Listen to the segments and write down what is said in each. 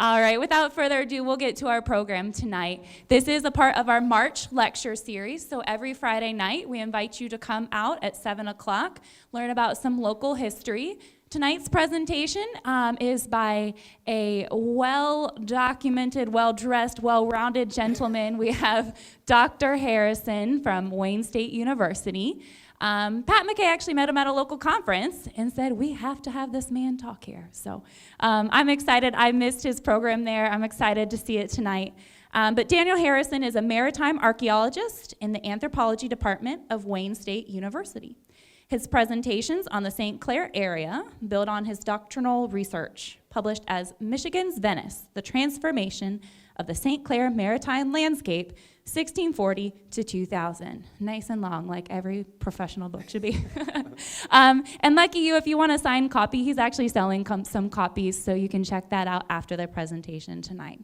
All right, without further ado, we'll get to our program tonight. This is a part of our March lecture series. So every Friday night, we invite you to come out at 7 o'clock, learn about some local history. Tonight's presentation is by a well-documented, well-dressed, well-rounded gentleman. We have Dr. Harrison from Wayne State University. Pat McKay actually met him at a local conference and said, we have to have this man talk here. So I'm excited. I missed his program there. I'm excited to see it tonight. But Danial Harrison is a maritime archaeologist in the anthropology department of Wayne State University. His presentations on the St. Clair area build on his doctoral research, published as Michigan's Venice, the Transformation of the St. Clair Maritime Landscape, 1640 to 2000. Nice and long, like every professional book should be. And lucky you, if you want a signed copy, he's actually selling some copies, so you can check that out after the presentation tonight.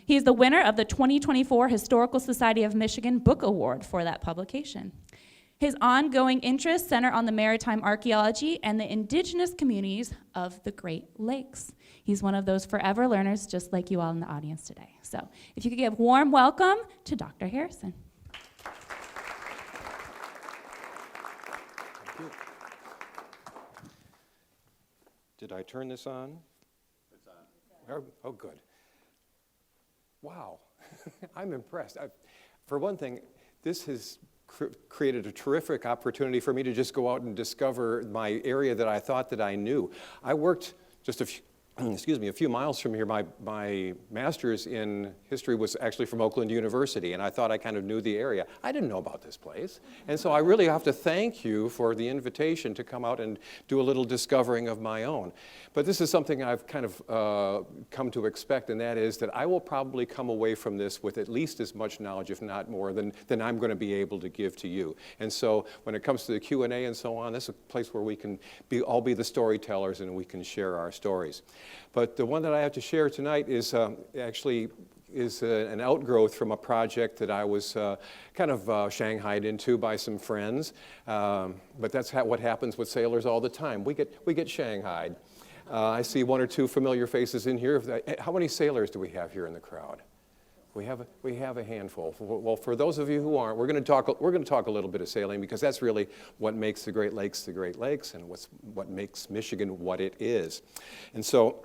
He's the winner of the 2024 Historical Society of Michigan Book Award for that publication. His ongoing interests center on the maritime archaeology and the indigenous communities of the Great Lakes. He's one of those forever learners, just like you all in the audience today. So if you could give warm welcome to Dr. Harrison. Thank you. Did I turn this on? It's on. Oh, good. Wow, I'm impressed. For one thing, this has created a terrific opportunity for me to just go out and discover my area that I thought that I knew. I worked just a few miles from here. My master's in history was actually from Oakland University, and I thought I kind of knew the area. I didn't know about this place, and so I really have to thank you for the invitation to come out and do a little discovering of my own. But this is something I've kind of come to expect, and that is that I will probably come away from this with at least as much knowledge, if not more, than I'm going to be able to give to you. And so when it comes to the Q&A and so on, this is a place where we can all be the storytellers and we can share our stories. But the one that I have to share tonight is actually an outgrowth from a project that I was kind of shanghaied into by some friends. But that's what happens with sailors all the time. We get shanghaied. I see one or two familiar faces in here. How many sailors do we have here in the crowd? We have a handful. Well, for those of you who aren't, we're going to talk a little bit of sailing, because that's really what makes the Great Lakes, and what makes Michigan what it is. And so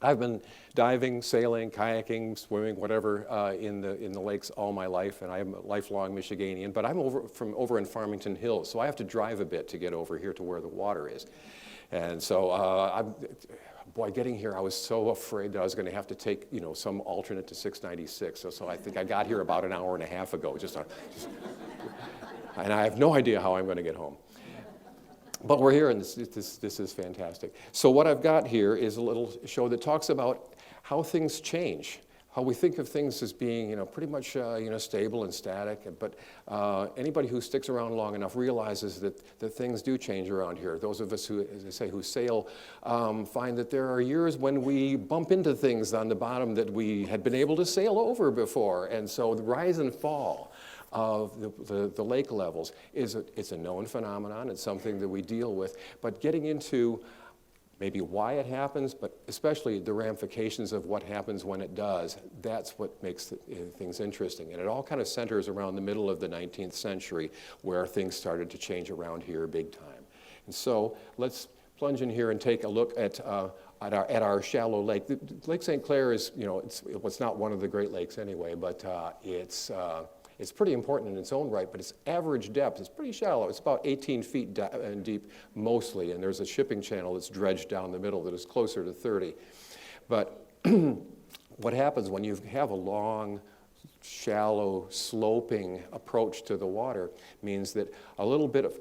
I've been diving, sailing, kayaking, swimming, whatever, in the lakes all my life, and I'm a lifelong Michiganian. But I'm over in Farmington Hills, so I have to drive a bit to get over here to where the water is. And so boy, getting here, I was so afraid that I was going to have to take, some alternate to 696. So I think I got here about an hour and a half ago, and I have no idea how I'm going to get home. But we're here, and this is fantastic. So what I've got here is a little show that talks about how things change, how we think of things as being, pretty much, stable and static. But anybody who sticks around long enough realizes that things do change around here. Those of us who, as I say, who sail, find that there are years when we bump into things on the bottom that we had been able to sail over before. And so the rise and fall of the lake levels it's a known phenomenon. It's something that we deal with. But getting into maybe why it happens, but especially the ramifications of what happens when it does, that's what makes things interesting. And it all kind of centers around the middle of the 19th century, where things started to change around here big time. And so let's plunge in here and take a look at our shallow lake. Lake St. Clair is, it's not one of the Great Lakes anyway, but it's pretty important in its own right, but its average depth is pretty shallow. It's about 18 feet deep mostly, and there's a shipping channel that's dredged down the middle that is closer to 30. But what happens when you have a long, shallow, sloping approach to the water means that a little bit of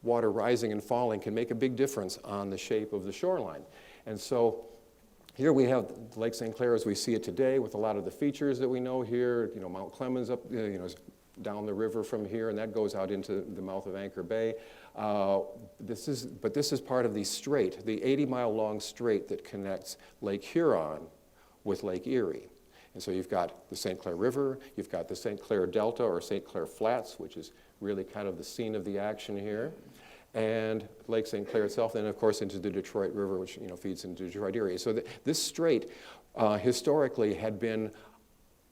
water rising and falling can make a big difference on the shape of the shoreline. And so here we have Lake St. Clair as we see it today, with a lot of the features that we know here. Mount Clemens up, down the river from here, and that goes out into the mouth of Anchor Bay. This is part of the strait, the 80-mile-long strait that connects Lake Huron with Lake Erie. And so you've got the St. Clair River, you've got the St. Clair Delta or St. Clair Flats, which is really kind of the scene of the action here. and Lake St. Clair itself, and of course into the Detroit River, which feeds into the Detroit area. So this strait historically had been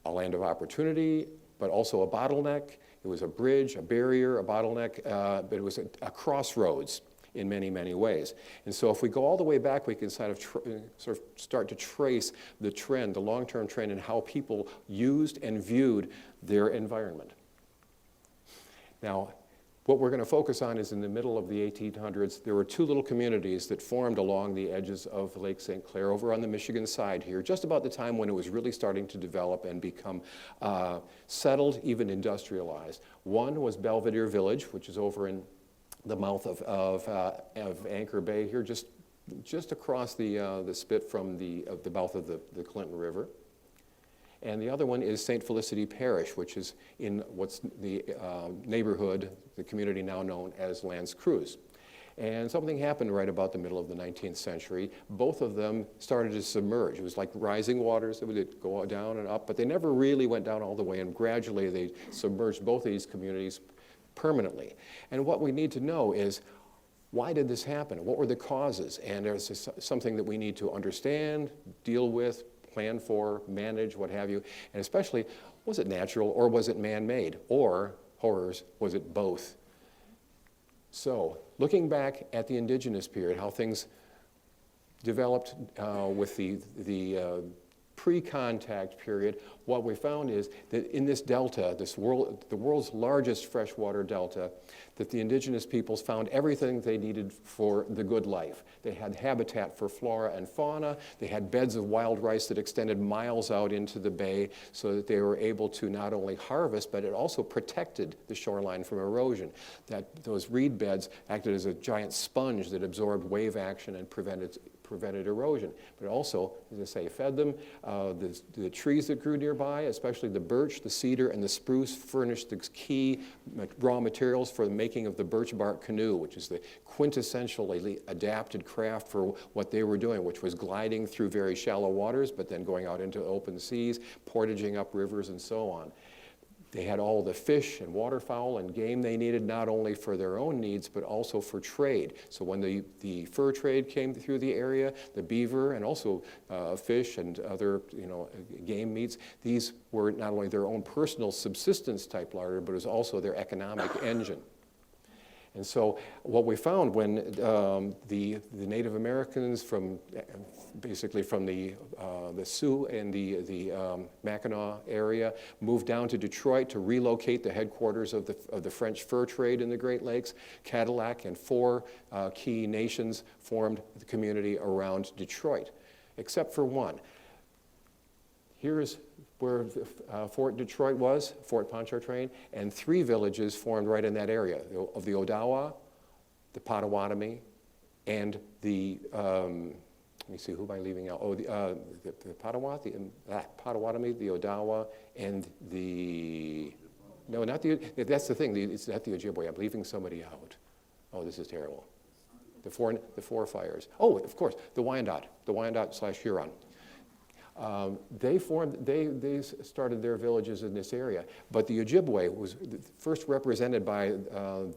a land of opportunity, but also a bottleneck. It was a bridge, a barrier, a bottleneck, but it was a crossroads in many, many ways. And so if we go all the way back, we can sort of start to trace the trend, the long-term trend in how people used and viewed their environment. Now, what we're going to focus on is in the middle of the 1800s, there were two little communities that formed along the edges of Lake St. Clair over on the Michigan side here, just about the time when it was really starting to develop and become settled, even industrialized. One was Belvidere Village, which is over in the mouth of Anchor Bay here, just across the spit from the mouth of the Clinton River. And the other one is St. Felicity Parish, which is in what's the neighborhood, the community now known as L'Anse Creuse. And something happened right about the middle of the 19th century. Both of them started to submerge. It was like rising waters that would go down and up, but they never really went down all the way, and gradually they submerged both of these communities permanently. And what we need to know is, why did this happen? What were the causes? And there's something that we need to understand, deal with, plan for, manage, what have you, and especially, was it natural or was it man-made? Or, horrors, was it both? So, looking back at the Indigenous period, how things developed with the pre-contact period, what we found is that in this delta, the world's largest freshwater delta, that the indigenous peoples found everything they needed for the good life. They had habitat for flora and fauna. They had beds of wild rice that extended miles out into the bay so that they were able to not only harvest, but it also protected the shoreline from erosion. Those reed beds acted as a giant sponge that absorbed wave action and prevented erosion. But also, as I say, fed them. The trees that grew nearby, especially the birch, the cedar, and the spruce, furnished the key raw materials for the making of the birch bark canoe, which is the quintessentially adapted craft for what they were doing, which was gliding through very shallow waters, but then going out into open seas, portaging up rivers, and so on. They had all the fish and waterfowl and game they needed, not only for their own needs, but also for trade. So when the fur trade came through the area, the beaver and also fish and other game meats, these were not only their own personal subsistence type larder, but it was also their economic engine. And so what we found when the Native Americans basically from the Sioux and the Mackinac area moved down to Detroit to relocate the headquarters of the French fur trade in the Great Lakes, Cadillac and four key nations formed the community around Detroit, except for one. Here's where Fort Detroit was, Fort Pontchartrain, and three villages formed right in that area of the Odawa, the Potawatomi, and the, let me see, who am I leaving out? Oh, the Potawatomi, the Odawa, and the, no, not the, that's the thing, it's not the Ojibwe, I'm leaving somebody out. Oh, this is terrible. The four fires. Oh, of course, the Wyandot/Huron. They started their villages in this area, but the Ojibwe was first represented by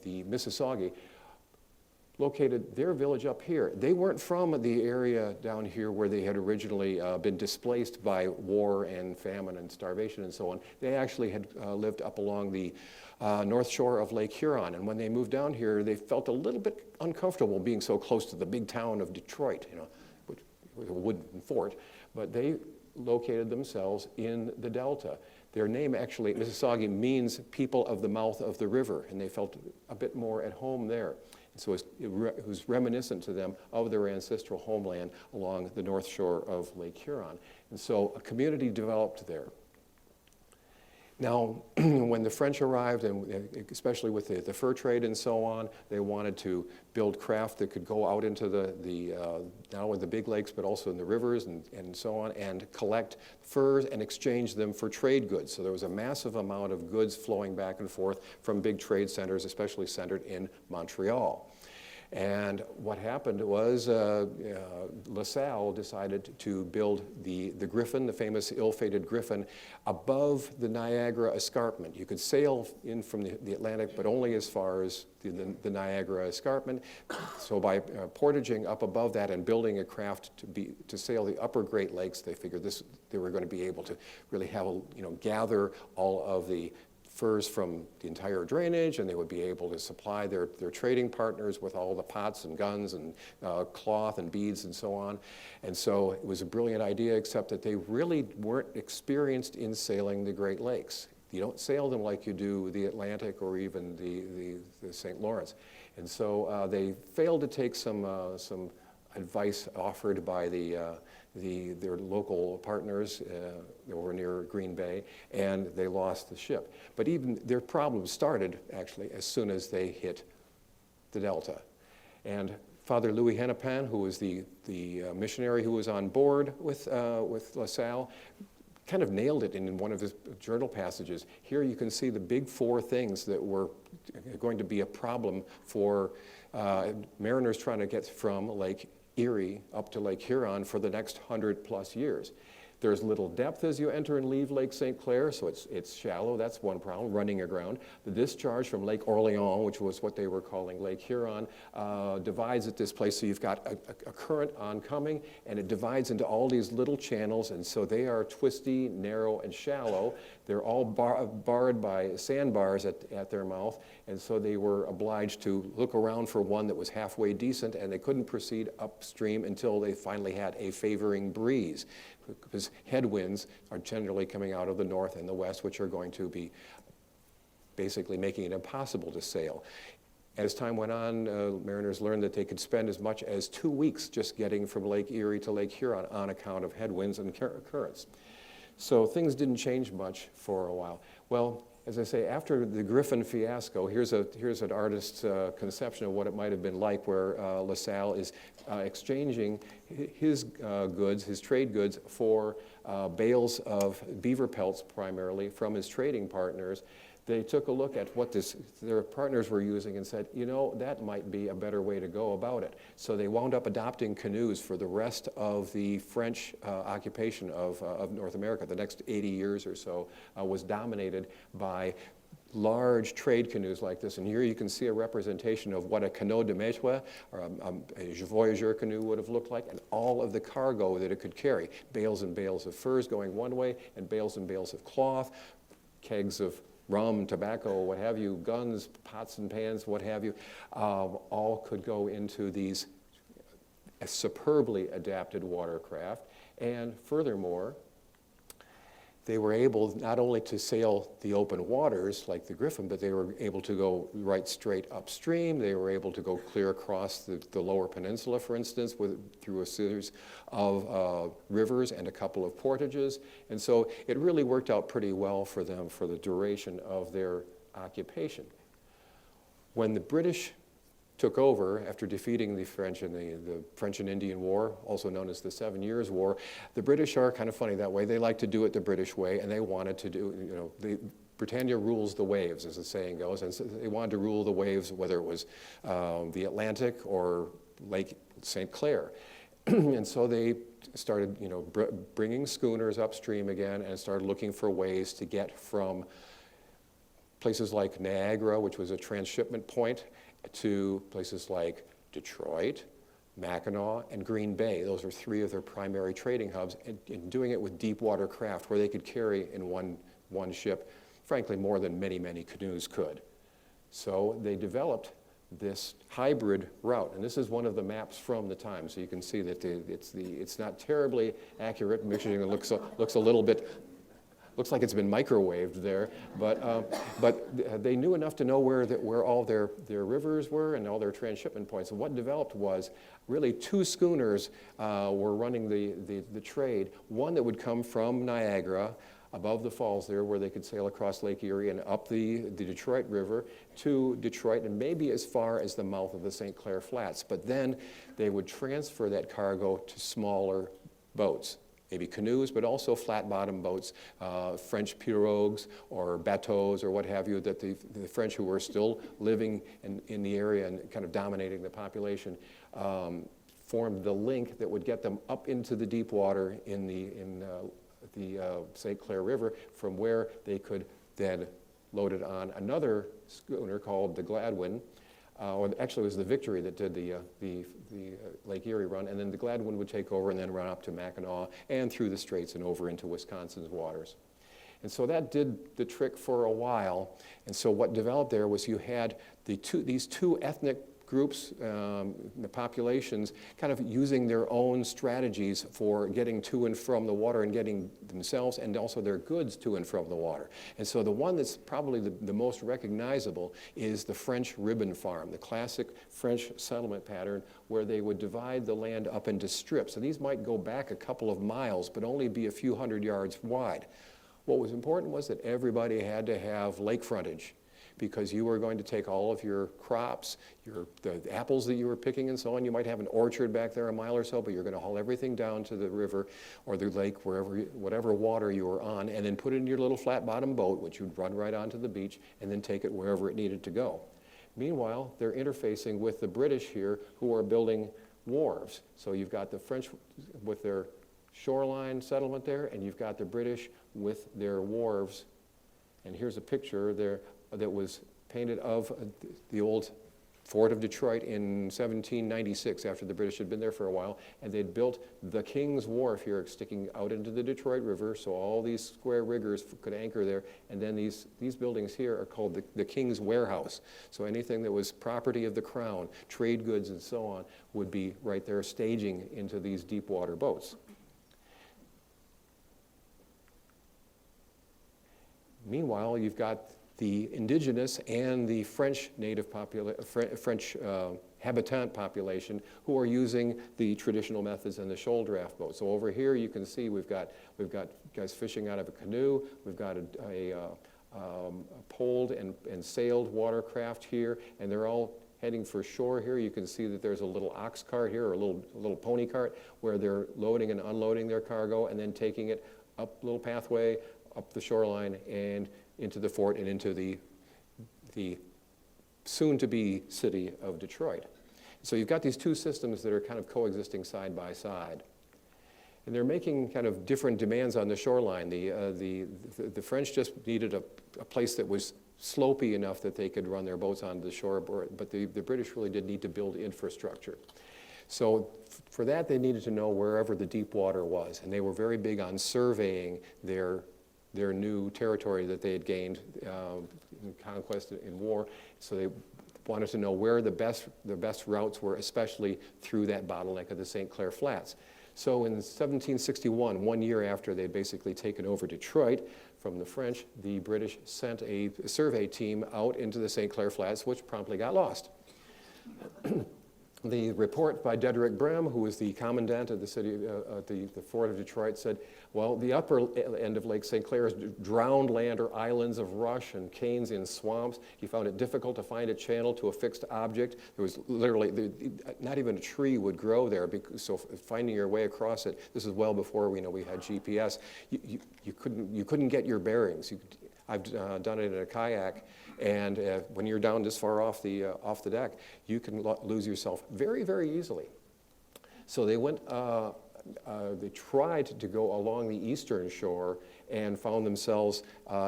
the Mississauga, located their village up here. They weren't from the area down here where they had originally been displaced by war and famine and starvation and so on. They actually had lived up along the north shore of Lake Huron, and when they moved down here, they felt a little bit uncomfortable being so close to the big town of Detroit, which was a wooden fort. But they located themselves in the delta. Their name actually, Mississauga, means people of the mouth of the river, and they felt a bit more at home there. And so it was reminiscent to them of their ancestral homeland along the north shore of Lake Huron. And so a community developed there. Now, when the French arrived, and especially with the fur trade and so on, they wanted to build craft that could go out into not only the big lakes, but also in the rivers and so on, and collect furs and exchange them for trade goods. So there was a massive amount of goods flowing back and forth from big trade centers, especially centered in Montreal. And what happened was LaSalle decided to build the Griffin, the famous ill-fated Griffin, above the Niagara escarpment. You could sail in from the Atlantic, but only as far as the Niagara escarpment. So by portaging up above that and building a craft to sail the upper Great Lakes, they figured they were going to be able to really have gather all of the furs from the entire drainage, and they would be able to supply their trading partners with all the pots and guns and cloth and beads and so on. And so it was a brilliant idea, except that they really weren't experienced in sailing the Great Lakes. You don't sail them like you do the Atlantic or even the St. Lawrence. And so they failed to take some advice offered by their local partners over near Green Bay, and they lost the ship. But even their problems started, actually, as soon as they hit the Delta. And Father Louis Hennepin, who was the missionary who was on board with LaSalle, kind of nailed it in one of his journal passages. Here you can see the big four things that were going to be a problem for mariners trying to get from Lake Erie up to Lake Huron for the next 100+ years. There's little depth as you enter and leave Lake St. Clair, so it's shallow. That's one problem, running aground. The discharge from Lake Orleans, which was what they were calling Lake Huron, divides at this place. So you've got a current oncoming, and it divides into all these little channels, and so they are twisty, narrow, and shallow. They're all barred by sandbars at their mouth, and so they were obliged to look around for one that was halfway decent, and they couldn't proceed upstream until they finally had a favoring breeze, because headwinds are generally coming out of the north and the west, which are going to be basically making it impossible to sail. As time went on, mariners learned that they could spend as much as 2 weeks just getting from Lake Erie to Lake Huron on account of headwinds and currents. So things didn't change much for a while. Well, as I say, after the Griffin fiasco, here's an artist's conception of what it might have been like, where LaSalle is exchanging his goods, his trade goods, for bales of beaver pelts primarily from his trading partners. They took a look at what their partners were using and said, that might be a better way to go about it. So they wound up adopting canoes for the rest of the French occupation of North America. The next 80 years or so was dominated by large trade canoes like this. And here you can see a representation of what a canot de maître, or a voyageur canoe, would have looked like, and all of the cargo that it could carry. Bales and bales of furs going one way, and bales of cloth, kegs of rum, tobacco, what have you, guns, pots and pans, what have you, all could go into these superbly adapted watercraft. And furthermore, they were able not only to sail the open waters like the Griffin, but they were able to go right straight upstream. They were able to go clear across the lower peninsula, for instance, through a series of rivers and a couple of portages. And so it really worked out pretty well for them for the duration of their occupation. When the British took over after defeating the French in the French and Indian War, also known as the 7 Years' War. The British are kind of funny that way. They like to do it the British way, and they wanted to do, Britannia rules the waves, as the saying goes, and so they wanted to rule the waves, whether it was the Atlantic or Lake St. Clair. And so they started, bringing schooners upstream again and started looking for ways to get from places like Niagara, which was a transshipment point, to places like Detroit, Mackinac, and Green Bay. Those are three of their primary trading hubs, and doing it with deep water craft where they could carry in one ship, frankly, more than many, many canoes could. So they developed this hybrid route, and this is one of the maps from the time. So you can see that it's not terribly accurate. Michigan looks a little bit. Looks like it's been microwaved there, but they knew enough to know where all their rivers were and all their transshipment points. And what developed was really two schooners were running the trade. One that would come from Niagara, above the falls there, where they could sail across Lake Erie and up the Detroit River to Detroit and maybe as far as the mouth of the St. Clair Flats. But then they would transfer that cargo to smaller boats. maybe canoes, but also flat-bottom boats, French pirogues or bateaux or what have you, that the French who were still living in the area and kind of dominating the population formed the link that would get them up into the deep water in the St. Clair River, from where they could then load it on another schooner called the Gladwin, or actually it was the Victory that did the Lake Erie run, and then the Gladwin would take over and then run up to Mackinac and through the straits and over into Wisconsin's waters. And so that did the trick for a while. And so what developed there was you had these two ethnic groups, the populations, kind of using their own strategies for getting to and from the water and getting themselves and also their goods to and from the water. And so the one that's probably the most recognizable is the French ribbon farm, the classic French settlement pattern where they would divide the land up into strips. And these might go back a couple of miles, but only be a few hundred yards wide. What was important was that everybody had to have lake frontage, because you were going to take all of your crops, the apples that you were picking and so on. You might have an orchard back there a mile or so, but you're going to haul everything down to the river or the lake, whatever water you were on, and then put it in your little flat-bottom boat, which you'd run right onto the beach, and then take it wherever it needed to go. Meanwhile, they're interfacing with the British here, who are building wharves. So you've got the French with their shoreline settlement there, and you've got the British with their wharves. And here's a picture there that was painted of the old Fort of Detroit in 1796, after the British had been there for a while, and they'd built the King's Wharf here, sticking out into the Detroit River, so all these square riggers could anchor there. And then these buildings here are called the King's Warehouse. So anything that was property of the crown, trade goods and so on, would be right there staging into these deep water boats. Meanwhile, you've got the indigenous and the French French habitant population who are using the traditional methods and the shoal draft boat. So over here you can see we've got guys fishing out of a canoe. We've got a poled and sailed watercraft here, and they're all heading for shore here. You can see that there's a little ox cart here, or a little pony cart, where they're loading and unloading their cargo and then taking it up a little pathway, up the shoreline, and into the fort and into the soon-to-be city of Detroit. So you've got these two systems that are kind of coexisting side by side. And they're making kind of different demands on the shoreline. The French just needed a place that was slopey enough that they could run their boats onto the shore, but the British really did need to build infrastructure. So for that, they needed to know wherever the deep water was, and they were very big on surveying their new territory that they had gained in conquest and war. So they wanted to know where the best routes were, especially through that bottleneck of the St. Clair Flats. So in 1761, 1 year after they'd basically taken over Detroit from the French, the British sent a survey team out into the St. Clair Flats, which promptly got lost. The report by Dedrick Brem, who was the commandant of the city, the Fort of Detroit, said, well, the upper end of Lake St. Clair is drowned land or islands of rush and canes in swamps. He found it difficult to find a channel to a fixed object. There was literally, not even a tree would grow there, so finding your way across it, this is well before we had GPS, you couldn't get your bearings. I've done it in a kayak, and when you're down this far off the deck, you can lose yourself very, very easily. So they went. They tried to go along the eastern shore and found themselves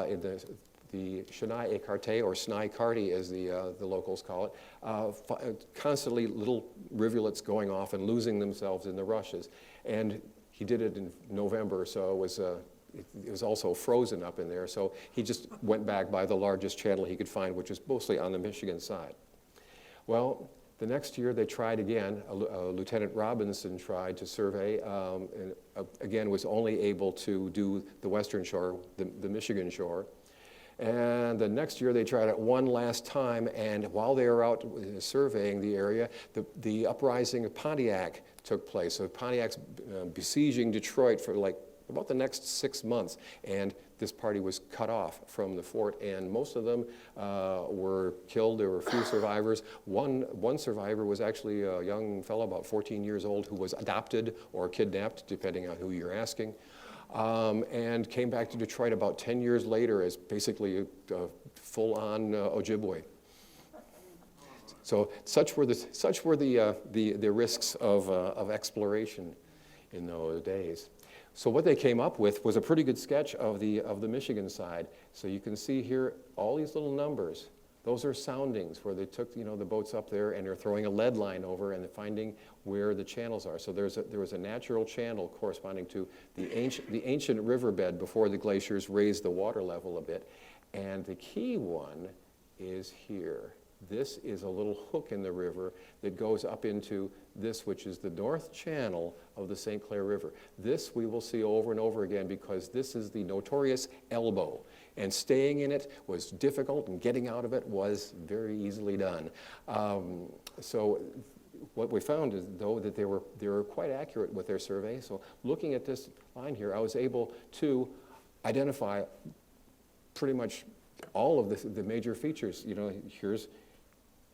in the Chenai Écarté, or Snai Carty as the locals call it, constantly little rivulets going off and losing themselves in the rushes. And he did it in November, so it was also frozen up in there, so he just went back by the largest channel he could find, which was mostly on the Michigan side. Well, the next year they tried again. Lieutenant Robinson tried to survey, and again was only able to do the western shore, the Michigan shore. And the next year they tried it one last time, and while they were out surveying the area, the uprising of Pontiac took place. So Pontiac's besieging Detroit for like about the next 6 months, and this party was cut off from the fort, and most of them were killed. There were a few survivors. One survivor was actually a young fellow, about 14 years old, who was adopted or kidnapped, depending on who you're asking, and came back to Detroit about 10 years later as basically a full-on Ojibwe. So such were the risks of exploration in those days. So what they came up with was a pretty good sketch of the Michigan side. So you can see here all these little numbers. Those are soundings where they took the boats up there and they're throwing a lead line over and they're finding where the channels are. So there was a natural channel corresponding to the ancient riverbed before the glaciers raised the water level a bit. And the key one is here. This is a little hook in the river that goes up into this, which is the north channel of the St. Clair River. This we will see over and over again because this is the notorious elbow. And staying in it was difficult, and getting out of it was very easily done. So what we found is, though, that they were quite accurate with their survey. So looking at this line here, I was able to identify pretty much all of the major features.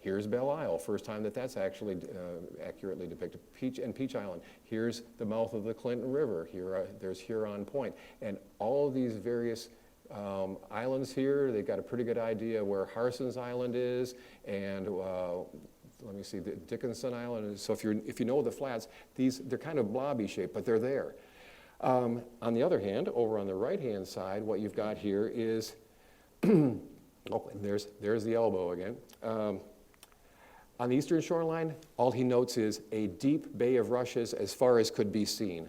Here's Belle Isle, first time that's actually accurately depicted. Peach Island. Here's the mouth of the Clinton River. There's Huron Point. And all of these various islands here, they've got a pretty good idea where Harson's Island is, and let me see, the Dickinson Island. So if you know the flats, they're kind of blobby shaped, but they're there. On the other hand, over on the right-hand side, what you've got here is, and there's the elbow again. On the eastern shoreline, all he notes is a deep bay of rushes as far as could be seen,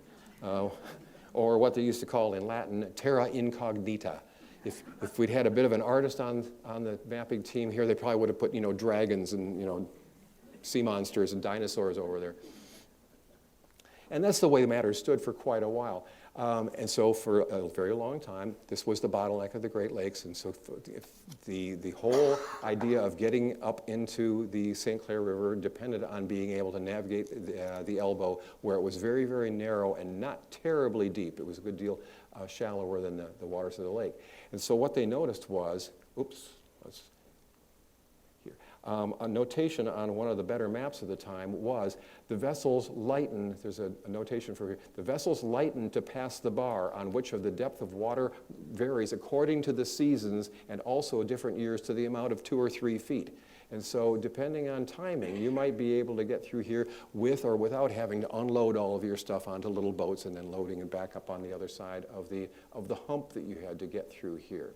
or what they used to call in Latin, terra incognita. If we'd had a bit of an artist on the mapping team here, they probably would have put dragons and sea monsters and dinosaurs over there. And that's the way matters stood for quite a while. And so for a very long time, this was the bottleneck of the Great Lakes. And so the whole idea of getting up into the St. Clair River depended on being able to navigate the elbow, where it was very, very narrow and not terribly deep. It was a good deal shallower than the waters of the lake. And so what they noticed was, a notation on one of the better maps of the time was the vessels lighten, there's a notation for here, the vessels lighten to pass the bar, on which of the depth of water varies according to the seasons and also different years to the amount of 2 or 3 feet. And so depending on timing, you might be able to get through here with or without having to unload all of your stuff onto little boats and then loading it back up on the other side of the hump that you had to get through here.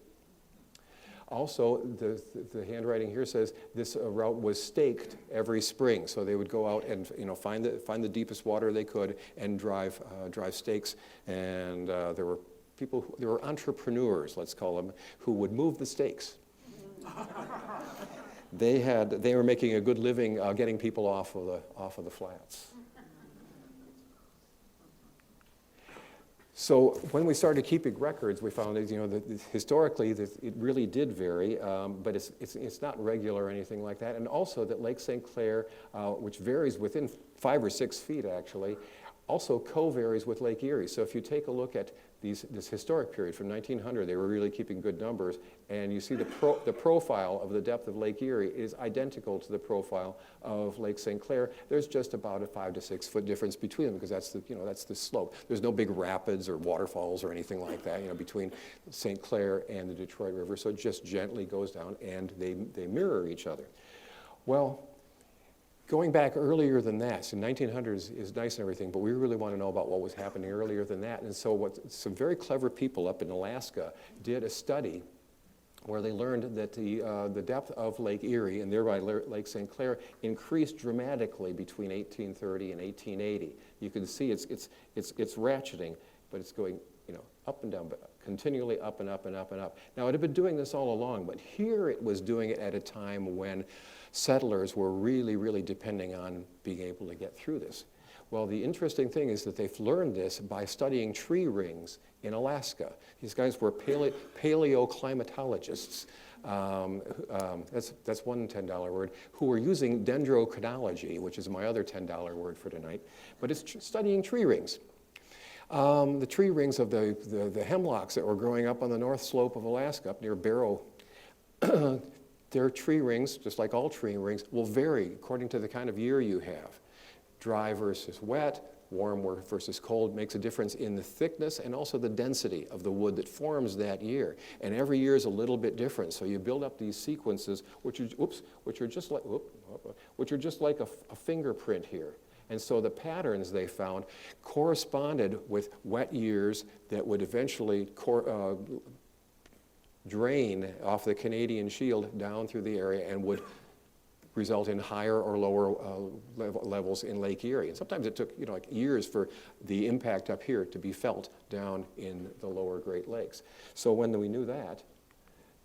Also, the handwriting here says this route was staked every spring, so they would go out and find the deepest water they could and drive stakes. And there were entrepreneurs, let's call them, who would move the stakes. They were making a good living getting people off of the flats. So when we started keeping records, we found that historically that it really did vary, but it's not regular or anything like that. And also that Lake St. Clair, which varies within 5 or 6 feet actually, also co-varies with Lake Erie. So if you take a look at this historic period from 1900, they were really keeping good numbers, and you see the profile of the depth of Lake Erie is identical to the profile of Lake St. Clair. There's just about a 5 to 6 foot difference between them because that's the slope. There's no big rapids or waterfalls or anything like that, between St. Clair and the Detroit River. So it just gently goes down, and they mirror each other. Well, going back earlier than that, so 1900 is nice and everything, but we really want to know about what was happening earlier than that. And so some very clever people up in Alaska did a study where they learned that the depth of Lake Erie, and thereby Lake St. Clair, increased dramatically between 1830 and 1880. You can see it's ratcheting, but it's going up and down, but continually up and up and up and up. Now, it had been doing this all along, but here it was doing it at a time when settlers were really, really depending on being able to get through this. Well, the interesting thing is that they've learned this by studying tree rings in Alaska. These guys were paleoclimatologists. That's one $10 word, who were using dendrochronology, which is my other $10 word for tonight, but it's studying tree rings. The tree rings of the hemlocks that were growing up on the north slope of Alaska, up near Barrow, their tree rings, just like all tree rings, will vary according to the kind of year you have. Dry versus wet, warm versus cold makes a difference in the thickness and also the density of the wood that forms that year. And every year is a little bit different. So you build up these sequences, which are just like a fingerprint here. And so the patterns they found corresponded with wet years that would eventually drain off the Canadian Shield down through the area and would result in higher or lower levels in Lake Erie. And sometimes it took like years for the impact up here to be felt down in the lower Great Lakes. So when we knew that,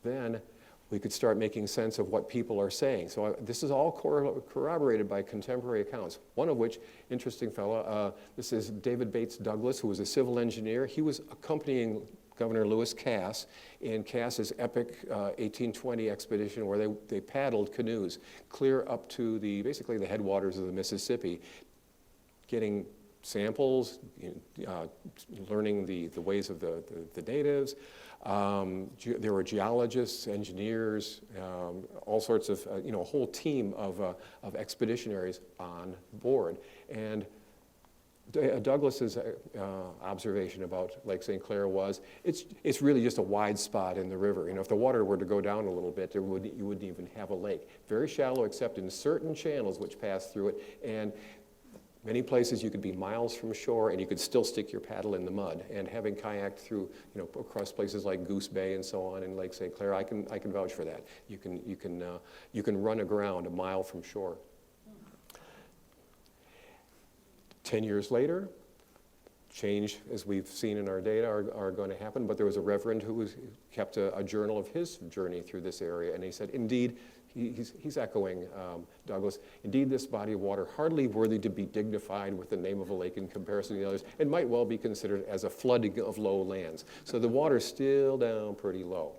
then we could start making sense of what people are saying. So this is all corroborated by contemporary accounts, one of which, interesting fellow, this is David Bates Douglas, who was a civil engineer. He was accompanying Governor Lewis Cass in Cass's epic 1820 expedition where they paddled canoes clear up to basically the headwaters of the Mississippi, getting samples, learning the ways of the natives. There were geologists, engineers, all sorts of, a whole team of expeditionaries on board. And Douglas's observation about Lake St. Clair was, it's really just a wide spot in the river. If the water were to go down a little bit, you wouldn't even have a lake. Very shallow, except in certain channels which pass through it. And many places you could be miles from shore and you could still stick your paddle in the mud. And having kayaked through, across places like Goose Bay and so on in Lake St. Clair, I can vouch for that. You can run aground a mile from shore. 10 years later, change, as we've seen in our data, are going to happen. But there was a reverend who kept a journal of his journey through this area, and he said, indeed, he's echoing Douglas, indeed this body of water, hardly worthy to be dignified with the name of a lake in comparison to the others, and might well be considered as a flooding of low lands. So the water's still down pretty low.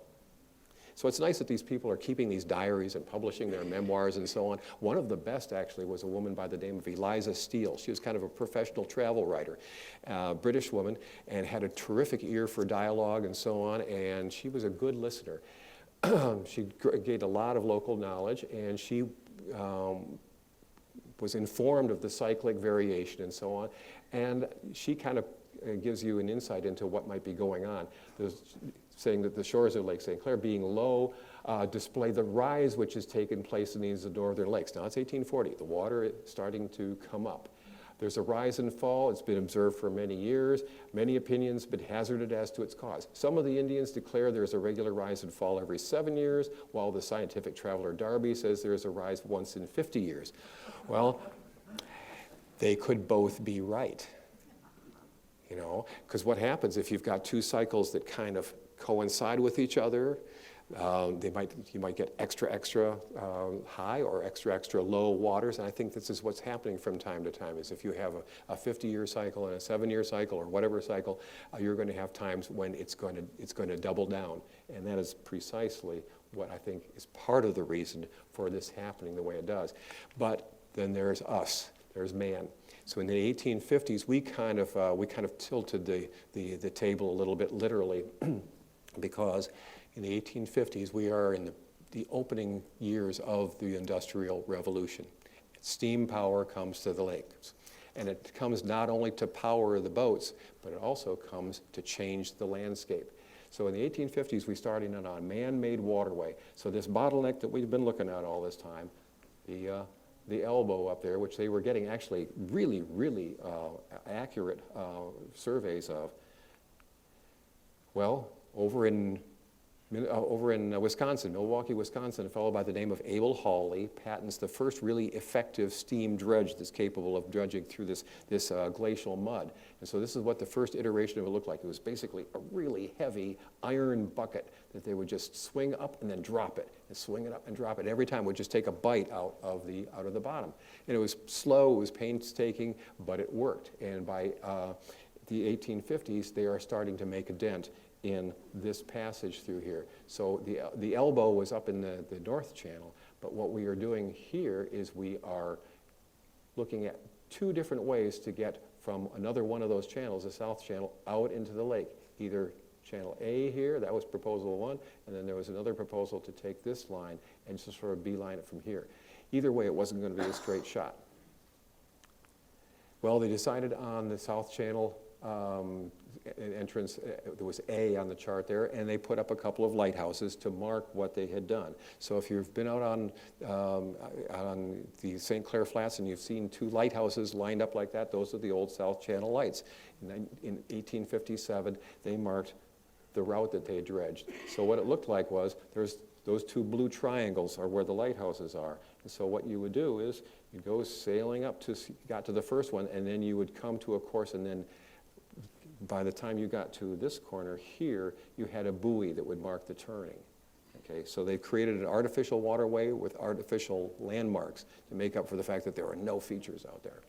So it's nice that these people are keeping these diaries and publishing their memoirs and so on. One of the best, actually, was a woman by the name of Eliza Steele. She was kind of a professional travel writer, British woman, and had a terrific ear for dialogue and so on, and she was a good listener. She gained a lot of local knowledge, and she was informed of the cyclic variation and so on, and she kind of gives you an insight into what might be going on. Saying that the shores of Lake St. Clair, being low, display the rise which has taken place in these northern lakes. Now it's 1840. The water is starting to come up. There's a rise and fall. It's been observed for many years. Many opinions have been hazarded as to its cause. Some of the Indians declare there's a regular rise and fall every 7 years, while the scientific traveler Darby says there's a rise once in 50 years. Well, they could both be right. Because what happens if you've got two cycles that kind of coincide with each other? You might get extra high or extra low waters, and I think this is what's happening from time to time. Is if you have a 50-year cycle and a 7-year cycle or whatever cycle, you're going to have times when it's going to double down, and that is precisely what I think is part of the reason for this happening the way it does. But then there's us. There's man. So in the 1850s, we kind of tilted the table a little bit literally, because in the 1850s we are in the opening years of the Industrial Revolution. Steam power comes to the lakes, and it comes not only to power the boats, but it also comes to change the landscape. So in the 1850s, we started on a man-made waterway. So this bottleneck that we've been looking at all this time, the elbow up there, which they were getting actually really, really accurate surveys of. Well, over in Wisconsin, Milwaukee, Wisconsin, a fellow by the name of Abel Hawley patents the first really effective steam dredge that's capable of dredging through this glacial mud. And so this is what the first iteration of it looked like. It was basically a really heavy iron bucket that they would just swing up and then drop it, and swing it up and drop it. Every time it would just take a bite out of the bottom. And it was slow, it was painstaking, but it worked. And by the 1850s, they are starting to make a dent in this passage through here. So the elbow was up in the North Channel, but what we are doing here is we are looking at two different ways to get from another one of those channels, the south channel, out into the lake. Either channel A here, that was proposal 1, and then there was another proposal to take this line and just sort of beeline it from here. Either way, it wasn't going to be a straight shot. Well, they decided on the south channel entrance. There was A on the chart there, and they put up a couple of lighthouses to mark what they had done. So if you've been out on the St. Clair Flats and you've seen 2 lighthouses lined up like that, those are the old South Channel lights. In 1857, they marked the route that they dredged. So what it looked like was there's those 2 blue triangles are where the lighthouses are. And so what you would do is you go sailing up got to the first one, and then you would come to a course, and then by the time you got to this corner here, you had a buoy that would mark the turning. Okay, so they created an artificial waterway with artificial landmarks to make up for the fact that there were no features out there.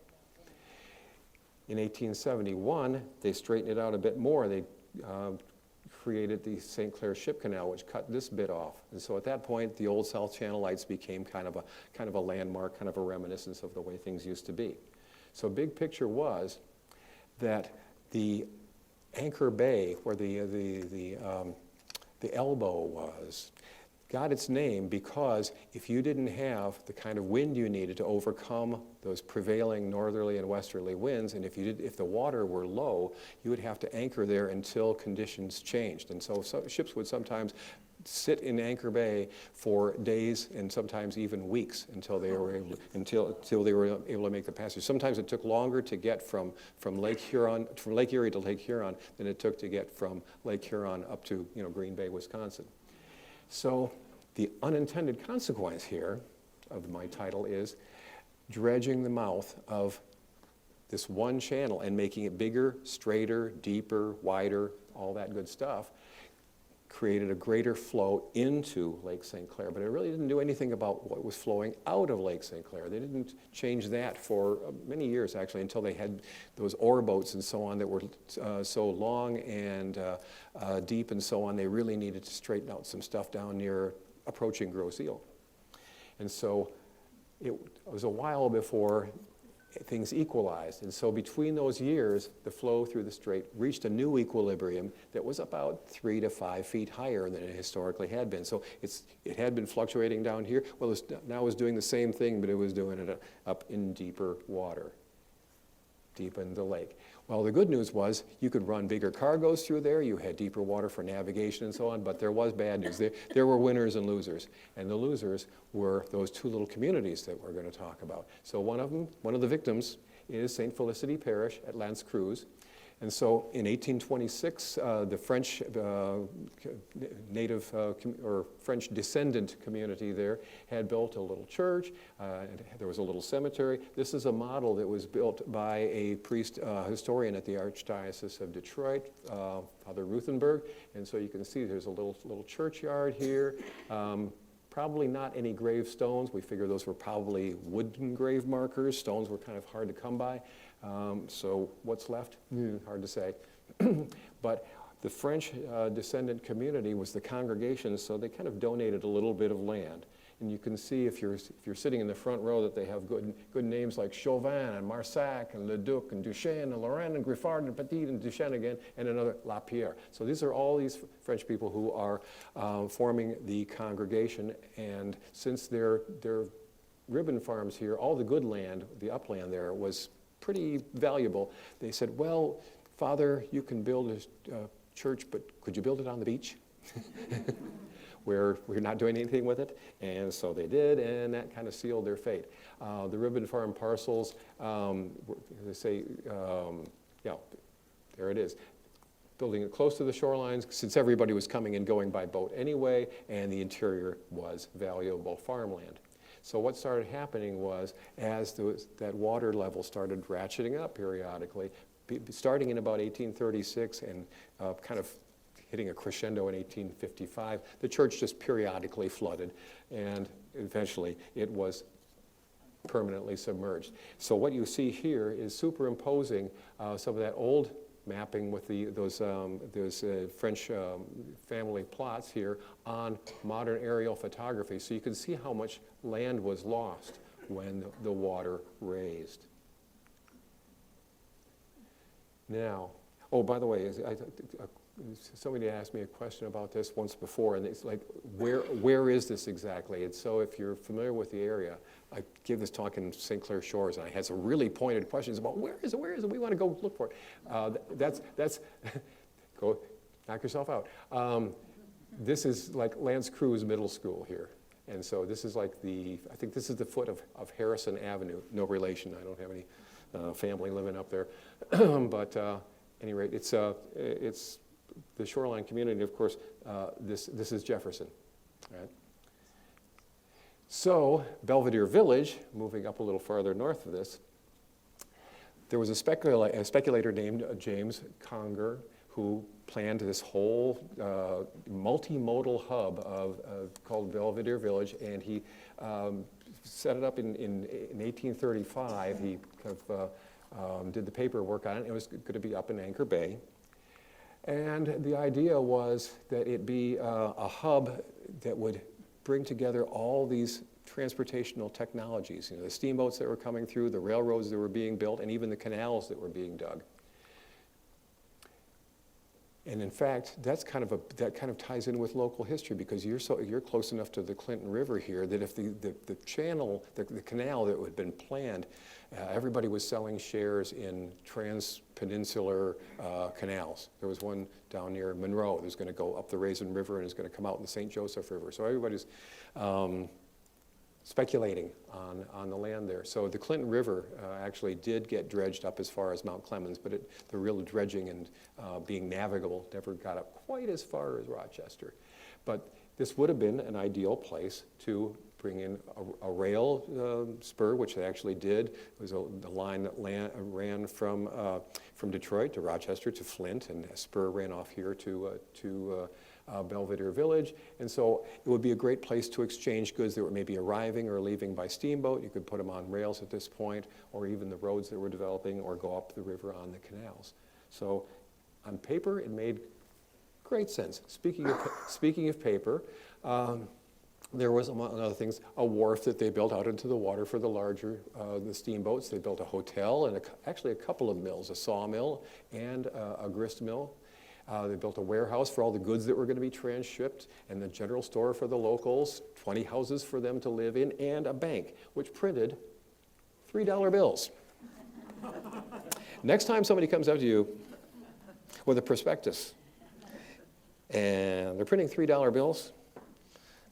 In 1871, they straightened it out a bit more. They created the St. Clair Ship Canal, which cut this bit off. And so at that point, the old South Channel lights became kind of a landmark, kind of a reminiscence of the way things used to be. So big picture was that the Anchor Bay, where the elbow was, got its name because if you didn't have the kind of wind you needed to overcome those prevailing northerly and westerly winds, and if the water were low, you would have to anchor there until conditions changed. And so ships would sometimes sit in Anchor Bay for days and sometimes even weeks until they were able to make the passage. Sometimes it took longer to get from Lake Erie to Lake Huron than it took to get from Lake Huron up to Green Bay, Wisconsin. So the unintended consequence here of my title is dredging the mouth of this one channel and making it bigger, straighter, deeper, wider, all that good stuff, created a greater flow into Lake St. Clair, but it really didn't do anything about what was flowing out of Lake St. Clair. They didn't change that for many years, actually, until they had those ore boats and so on that were so long and deep and so on. They really needed to straighten out some stuff down near approaching Grosse Ile. And so it was a while before things equalized. And so between those years, the flow through the strait reached a new equilibrium that was about 3 to 5 feet higher than it historically had been. So it had been fluctuating down here. Well, now it was doing the same thing, but it was doing it up in deeper water, deep in the lake. Well, the good news was you could run bigger cargoes through there. You had deeper water for navigation and so on, but there was bad news. There were winners and losers, and the losers were those 2 little communities that we're going to talk about. So one of the victims is St. Felicity Parish at L'Anse Creuse. And so in 1826, the French native or French descendant community there had built a little church. There was a little cemetery. This is a model that was built by a priest historian at the Archdiocese of Detroit, Father Ruthenberg. And so you can see there's a little churchyard here. Probably not any gravestones. We figure those were probably wooden grave markers. Stones were kind of hard to come by. So what's left? Hard to say. But the French descendant community was the congregation, so they kind of donated a little bit of land. And you can see if you're sitting in the front row that they have good names like Chauvin and Marsac and Leduc and Duchesne and Lorraine and Griffard and Petit and Duchesne again and another Lapierre. So these are all these French people who are forming the congregation. And since their ribbon farms here, all the good land, the upland there, was pretty valuable, they said, well, Father, you can build a church, but could you build it on the beach? Where we're not doing anything with it. And so they did, and that kind of sealed their fate. The ribbon farm parcels, they say, yeah, there it is. Building it close to the shorelines, since everybody was coming and going by boat anyway, and the interior was valuable farmland. So what started happening was, as that water level started ratcheting up periodically, starting in about 1836 and kind of hitting a crescendo in 1855, the church just periodically flooded, and eventually it was permanently submerged. So what you see here is superimposing some of that old mapping with those French family plots here on modern aerial photography. So you can see how much land was lost when the water raised. Now, oh, by the way, somebody asked me a question about this once before, and it's like, where is this exactly? And so if you're familiar with the area, I gave this talk in St. Clair Shores, and I had some really pointed questions about where is it? We want to go look for it. That's go knock yourself out. This is like Lance Cruz Middle School here. And so this is like I think this is the foot of Harrison Avenue. No relation, I don't have any family living up there. But at any rate, it's the shoreline community, of course. This is Jefferson, right? So Belvidere Village, moving up a little farther north of this, there was a speculator named James Conger who planned this whole multimodal hub called Belvidere Village, and he set it up in 1835. He kind of did the paperwork on it. It was going to be up in Anchor Bay. And the idea was that it be a hub that would bring together all these transportational technologies, the steamboats that were coming through, the railroads that were being built, and even the canals that were being dug. And in fact, that kind of ties in with local history, because you're close enough to the Clinton River here that if the channel, the canal that had been planned, everybody was selling shares in trans-peninsular canals. There was one down near Monroe that was going to go up the Raisin River and is going to come out in the St. Joseph River. So everybody's speculating on the land there. So the Clinton River actually did get dredged up as far as Mount Clemens, but the real dredging and being navigable never got up quite as far as Rochester. But this would have been an ideal place to bring in a rail spur, which they actually did. It was the line that ran from Detroit to Rochester to Flint, and a spur ran off here to Belvidere Village. And so it would be a great place to exchange goods that were maybe arriving or leaving by steamboat. You could put them on rails at this point, or even the roads that were developing, or go up the river on the canals. So on paper, it made great sense. Speaking of paper, there was, among other things, a wharf that they built out into the water for the larger the steamboats. They built a hotel and actually a couple of mills, a sawmill and a grist mill. They built a warehouse for all the goods that were going to be transshipped, and the general store for the locals, 20 houses for them to live in, and a bank, which printed $3 bills. Next time somebody comes up to you with a prospectus, and they're printing $3 bills,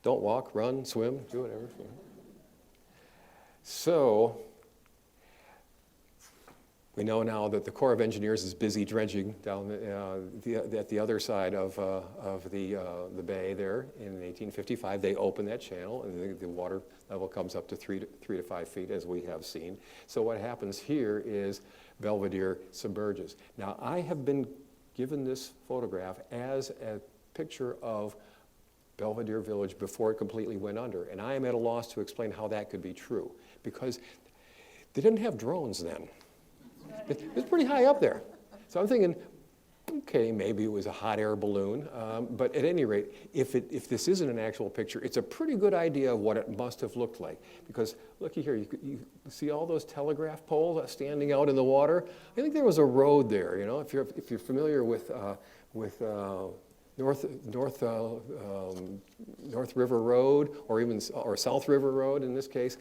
don't walk, run, swim, do whatever. So we know now that the Corps of Engineers is busy dredging down at the other side of the bay there. In 1855, they open that channel, and the water level comes up to 3 to 5 feet, as we have seen. So what happens here is Belvidere submerges. Now, I have been given this photograph as a picture of Belvidere Village before it completely went under, and I am at a loss to explain how that could be true, because they didn't have drones then. It was pretty high up there. So I'm thinking, okay, maybe it was a hot air balloon. But at any rate, if this isn't an actual picture, it's a pretty good idea of what it must have looked like. Because looky here, you see all those telegraph poles standing out in the water? I think there was a road there. If you're familiar with North River Road, or South River Road in this case,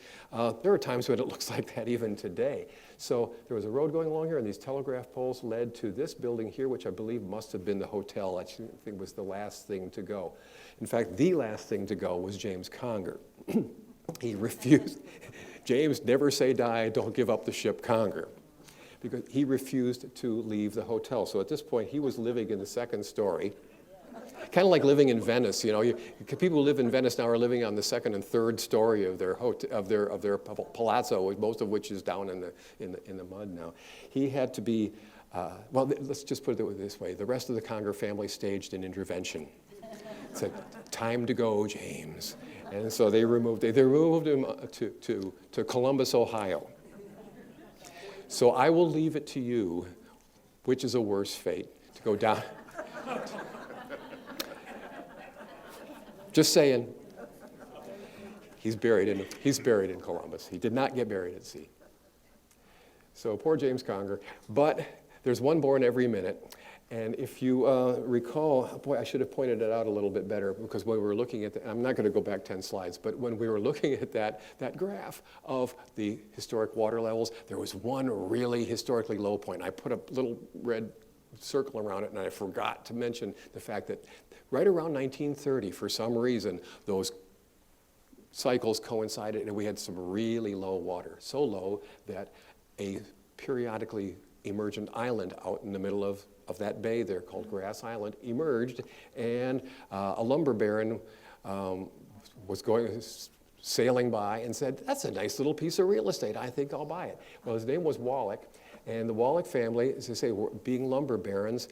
there are times when it looks like that even today. So there was a road going along here, and these telegraph poles led to this building here, which I believe must have been the hotel. I think was the last thing to go. In fact, the last thing to go was James Conger. He refused. James, never say die, don't give up the ship Conger. Because he refused to leave the hotel. So at this point, he was living in the second story. Kind of like living in Venice, people who live in Venice now are living on the second and third story of their palazzo, most of which is down in the mud now. He had to be, let's just put it this way: the rest of the Conger family staged an intervention. It said, "Time to go, James," and so they removed him to Columbus, Ohio. So I will leave it to you, which is a worse fate, to go down. Just saying, he's buried in Columbus. He did not get buried at sea. So poor James Conger. But There's one born every minute. And if you recall, boy, I should have pointed it out a little bit better, because when we were looking at I'm not going to go back 10 slides, but when we were looking at that graph of the historic water levels, there was one really historically low point. I put a little red circle around it, and I forgot to mention the fact that right around 1930, for some reason, those cycles coincided, and we had some really low water, so low that a periodically emergent island out in the middle of that bay there called Grass Island emerged, and a lumber baron was sailing by and said, "That's a nice little piece of real estate. I think I'll buy it." Well, his name was Wallach, and the Wallach family, as I say, being lumber barons,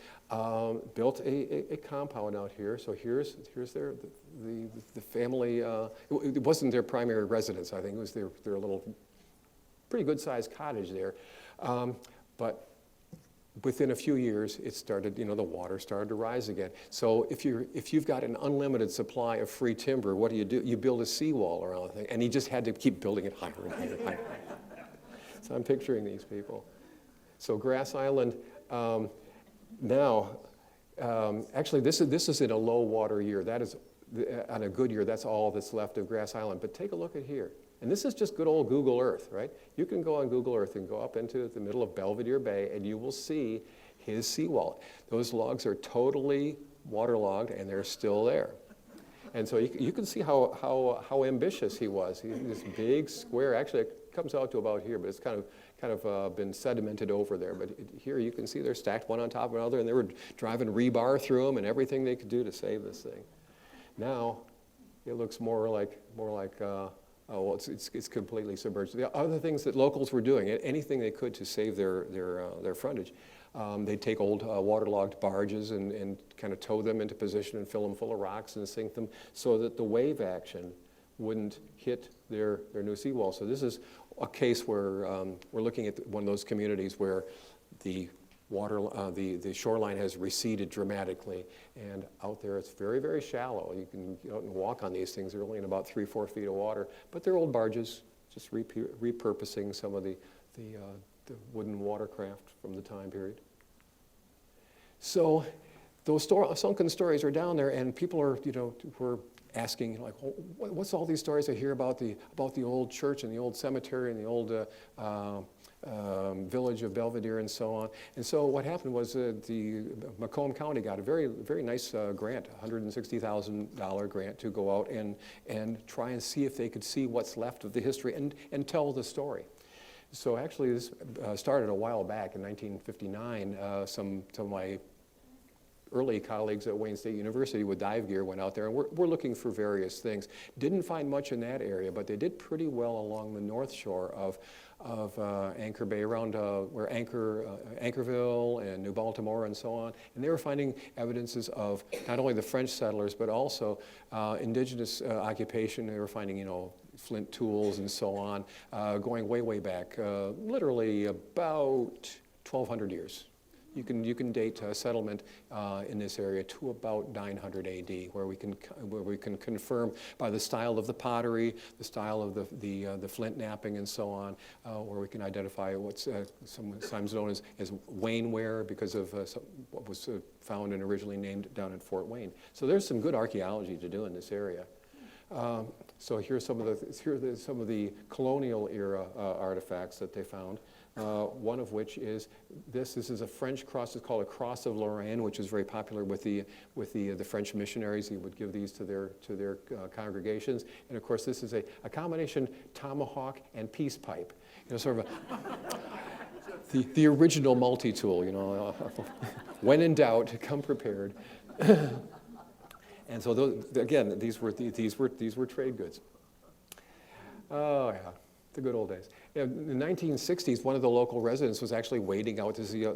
built a compound out here. So here's the family. It wasn't their primary residence. I think it was their little, pretty good-sized cottage there, but within a few years, it started, the water started to rise again. So if you've got an unlimited supply of free timber, what do? You build a seawall around the thing. And he just had to keep building it higher and higher and higher. So I'm picturing these people. So Grass Island, now, actually this is in a low water year. That is, on a good year, that's all that's left of Grass Island. But take a look at here. And this is just good old Google Earth, right? You can go on Google Earth and go up into the middle of Belvidere Bay, and you will see his seawall. Those logs are totally waterlogged, and they're still there. And so you can see how ambitious he was. He's this big square. Actually, it comes out to about here, but it's kind of been sedimented over there. But here you can see they're stacked one on top of another, and they were driving rebar through them and everything they could do to save this thing. Now it looks more like well, it's completely submerged. The other things that locals were doing, anything they could to save their frontage, they'd take old waterlogged barges and kind of tow them into position and fill them full of rocks and sink them so that the wave action wouldn't hit their new seawall. So this is a case where we're looking at one of those communities where the the shoreline has receded dramatically, and out there it's very, very shallow. You can get out and walk on these things. They're only in about 3-4 feet of water, but they're old barges, just repurposing some of the wooden watercraft from the time period. So those sunken stories are down there, and people are, were asking, like, what's all these stories I hear about the old church and the old cemetery and the old village of Belvidere and so on. And so what happened was the Macomb County got a very, very nice grant, $160,000 grant to go out and try and see if they could see what's left of the history and tell the story. So actually this started a while back in 1959. Some of my early colleagues at Wayne State University with dive gear went out there and we're looking for various things. Didn't find much in that area, but they did pretty well along the north shore of Anchor Bay, around where Anchorville and New Baltimore and so on. And they were finding evidences of not only the French settlers, but also indigenous occupation. They were finding, flint tools and so on, going way, way back, literally about 1,200 years. You can date settlement in this area to about 900 AD, where we can confirm by the style of the pottery, the style of the flint knapping, and so on, where we can identify what's sometimes known as Wayneware because of what was found and originally named down in Fort Wayne. So there's some good archaeology to do in this area. So here's some of the colonial era artifacts that they found. One of which is this is a French cross. It's called a cross of Lorraine, which is very popular with the French missionaries. He would give these to their congregations. And of course, this is a combination tomahawk and peace pipe. Sort of the original multi-tool. When in doubt, come prepared. And so again, these were trade goods. Oh yeah. The good old days. In the 1960s, one of the local residents was actually wading out to see a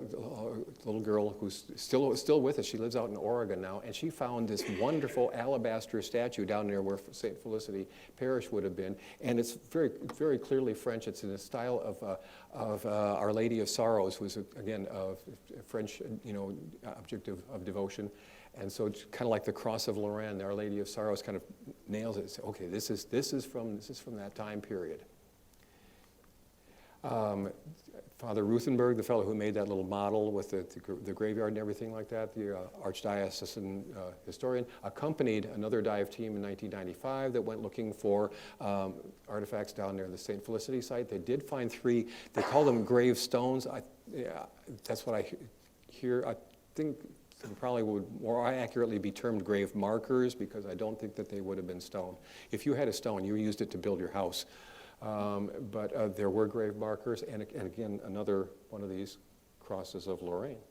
little girl who's still with us. She lives out in Oregon now, and she found this wonderful alabaster statue down there where St. Felicity Parish would have been, and it's very, very clearly French. It's in the style of Our Lady of Sorrows, who was again a French, object of devotion. And so it's kind of like the Cross of Lorraine, Our Lady of Sorrows, kind of nails it. Okay, this is from that time period. Father Ruthenberg, the fellow who made that little model with the graveyard and everything like that, the archdiocesan historian, accompanied another dive team in 1995 that went looking for artifacts down there in the St. Felicity site. They did find 3, they call them grave stones. That's what I hear. I think they probably would more accurately be termed grave markers, because I don't think that they would have been stone. If you had a stone, you used it to build your house. But there were grave markers, and again, another one of these crosses of Lorraine.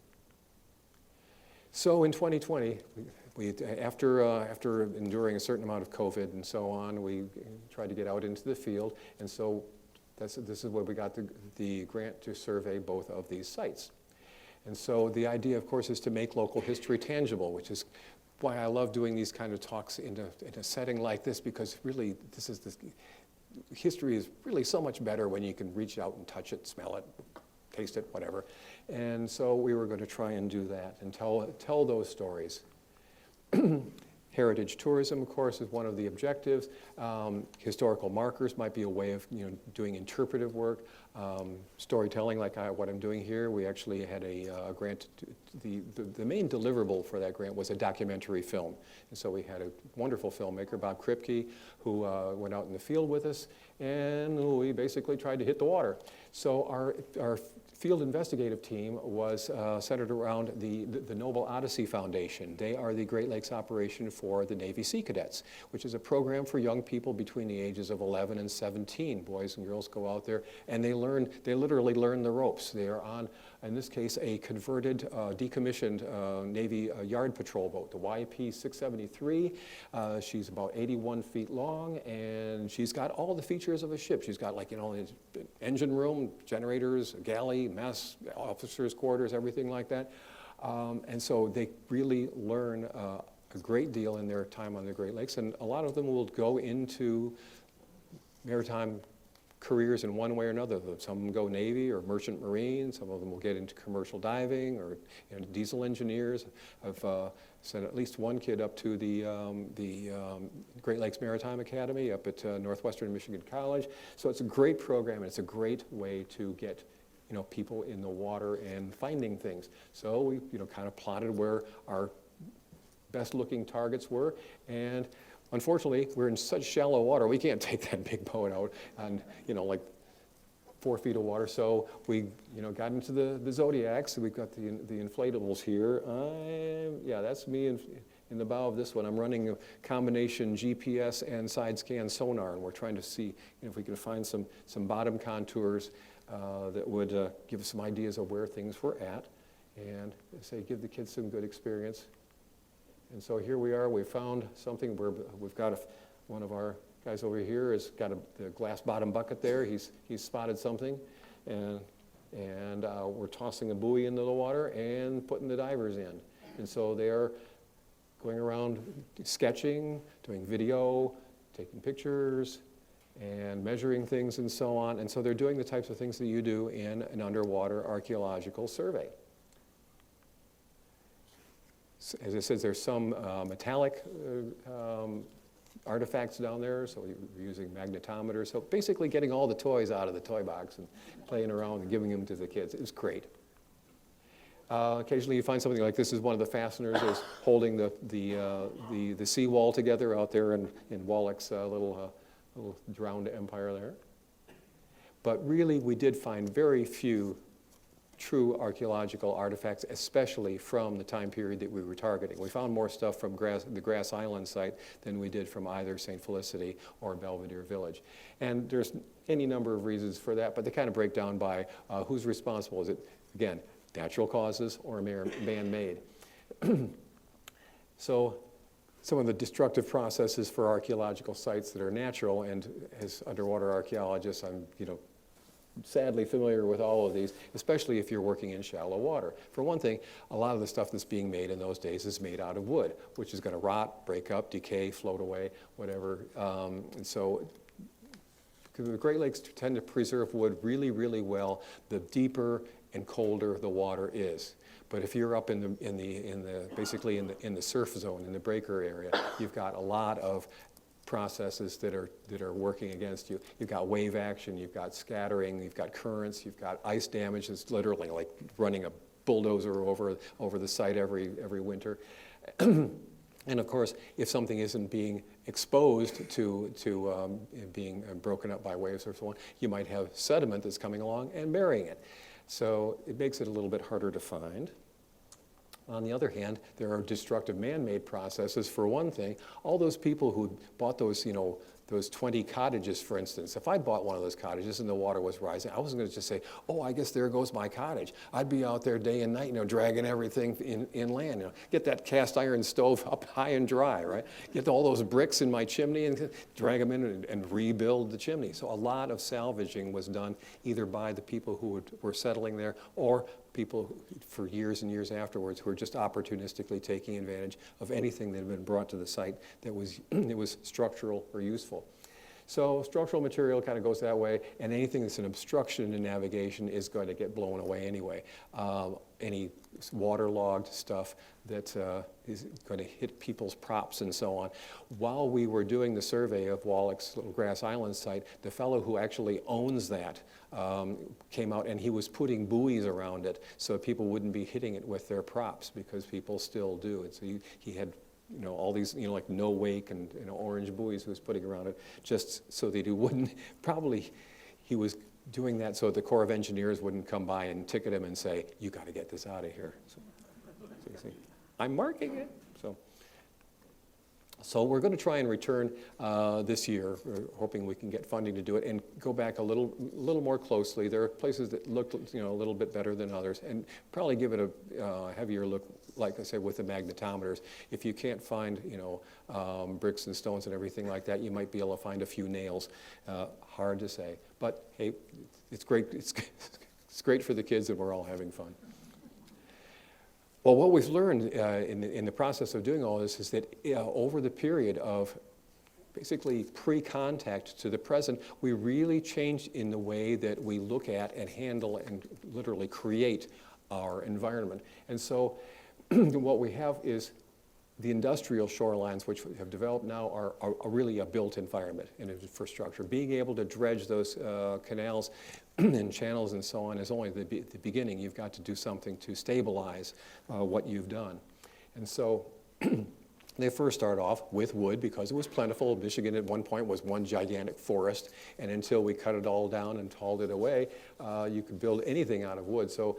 So in 2020, after enduring a certain amount of COVID and so on, we tried to get out into the field, and so this is where we got the grant to survey both of these sites. And so the idea, of course, is to make local history tangible, which is why I love doing these kind of talks in a setting like this, because really history is really so much better when you can reach out and touch it, smell it, taste it, whatever. And so we were going to try and do that and tell those stories. Heritage tourism, of course, is one of the objectives. Historical markers might be a way of doing interpretive work. Storytelling, like what I'm doing here. We actually had a grant. The main deliverable for that grant was a documentary film. And so we had a wonderful filmmaker, Bob Kripke, who went out in the field with us, and we basically tried to hit the water. So our field investigative team was centered around the Noble Odyssey Foundation. They are the Great Lakes operation for the Navy Sea Cadets, which is a program for young people between the ages of 11 and 17. Boys and girls go out there, and they literally learn the ropes. They are on, in this case, a converted, decommissioned Navy yard patrol boat, the YP 673. She's about 81 feet long, and she's got all the features of a ship. She's got an engine room, generators, a galley, mess, officers' quarters, everything like that. And so they really learn a great deal in their time on the Great Lakes, and a lot of them will go into maritime careers in one way or another. Some of them go Navy or Merchant Marine. Some of them will get into commercial diving or diesel engineers. I've sent at least one kid up to the Great Lakes Maritime Academy up at Northwestern Michigan College. So it's a great program, and it's a great way to get people in the water and finding things. So we kind of plotted where our best looking targets were, and unfortunately, we're in such shallow water, we can't take that big boat out on, like 4 feet of water. So we, got into the Zodiacs. We've got the inflatables here. Yeah, that's me in the bow of this one. I'm running a combination GPS and side scan sonar, and we're trying to see if we can find some bottom contours that would give us some ideas of where things were at, and give the kids some good experience. And so here we are. We found something where we've got one of our guys over here has got the glass bottom bucket there. He's spotted something, and we're tossing a buoy into the water and putting the divers in. And so they are going around sketching, doing video, taking pictures, and measuring things and so on. And so they're doing the types of things that you do in an underwater archaeological survey. As I said, there's some metallic artifacts down there, so we're using magnetometers. So basically getting all the toys out of the toy box and playing around and giving them to the kids. It's great. Occasionally you find something like this is one of the fasteners is holding the seawall together out there in Wallach's little drowned empire there. But really we did find very few true archaeological artifacts, especially from the time period that we were targeting. We found more stuff from the Grass Island site than we did from either St. Felicity or Belvidere Village. And there's any number of reasons for that, but they kind of break down by who's responsible. Is it, again, natural causes or man-made? So some of the destructive processes for archaeological sites that are natural, and as underwater archaeologists, I'm sadly familiar with all of these, especially if you're working in shallow water. For one thing, a lot of the stuff that's being made in those days is made out of wood, which is going to rot, break up, decay, float away, whatever. And so the Great Lakes tend to preserve wood really, really well the deeper and colder the water is. But if you're up basically in the surf zone, in the breaker area, you've got a lot of processes that are working against you. You've got wave action, you've got scattering, you've got currents, you've got ice damage. It's literally like running a bulldozer over the site every winter. And of course, if something isn't being exposed to being broken up by waves or so on, you might have sediment that's coming along and burying it. So it makes it a little bit harder to find. On the other hand, there are destructive man-made processes. For one thing, all those people who bought those, those 20 cottages, for instance, if I bought one of those cottages and the water was rising, I wasn't going to just say, oh, I guess there goes my cottage. I'd be out there day and night, dragging everything inland. Get that cast iron stove up high and dry, right? Get all those bricks in my chimney and drag them in and rebuild the chimney. So a lot of salvaging was done either by the people who were settling there or people for years and years afterwards who were just opportunistically taking advantage of anything that had been brought to the site that was, it was structural or useful. So structural material kind of goes that way, and anything that's an obstruction in navigation is going to get blown away anyway. Any waterlogged stuff that is going to hit people's props and so on. While we were doing the survey of Wallach's Little Grass Island site, the fellow who actually owns that came out and he was putting buoys around it so people wouldn't be hitting it with their props, because people still do. And so he had all these, like no wake and orange buoys he was putting around it just so that he wouldn't, probably he was doing that so the Corps of Engineers wouldn't come by and ticket him and say, you got to get this out of here. So you see, I'm marking it. So we're going to try and return this year. We're hoping we can get funding to do it and go back a little more closely. There are places that look a little bit better than others, and probably give it a heavier look, like I said, with the magnetometers. If you can't find bricks and stones and everything like that, you might be able to find a few nails. Hard to say, but hey, it's great. It's great for the kids, and we're all having fun. Well, what we've learned in the process of doing all this is that over the period of basically pre-contact to the present, we really changed in the way that we look at and handle and literally create our environment. And so what we have is the industrial shorelines, which have developed now, are really a built environment and infrastructure. Being able to dredge those canals and channels and so on is only the beginning. You've got to do something to stabilize what you've done. And so they first start off with wood because it was plentiful. Michigan at one point was one gigantic forest, and until we cut it all down and hauled it away, you could build anything out of wood. So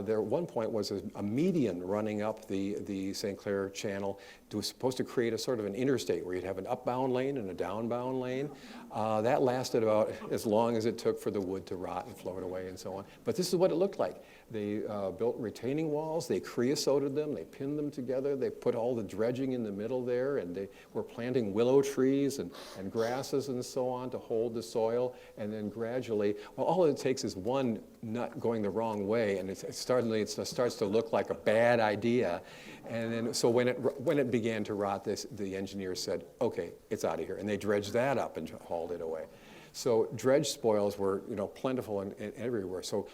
there at one point was a median running up the St. Clair Channel. It was supposed to create a sort of an interstate where you'd have an upbound lane and a downbound lane. That lasted about as long as it took for the wood to rot and float away and so on. But this is what it looked like. They built retaining walls, they creosoted them, they pinned them together, they put all the dredging in the middle there, and they were planting willow trees and grasses and so on to hold the soil, and then gradually, well, all it takes is one nut going the wrong way, and it starts to look like a bad idea. And then, so when it began to rot, the engineers said, okay, it's out of here, and they dredged that up and hauled it away. So dredge spoils were, plentiful and everywhere. So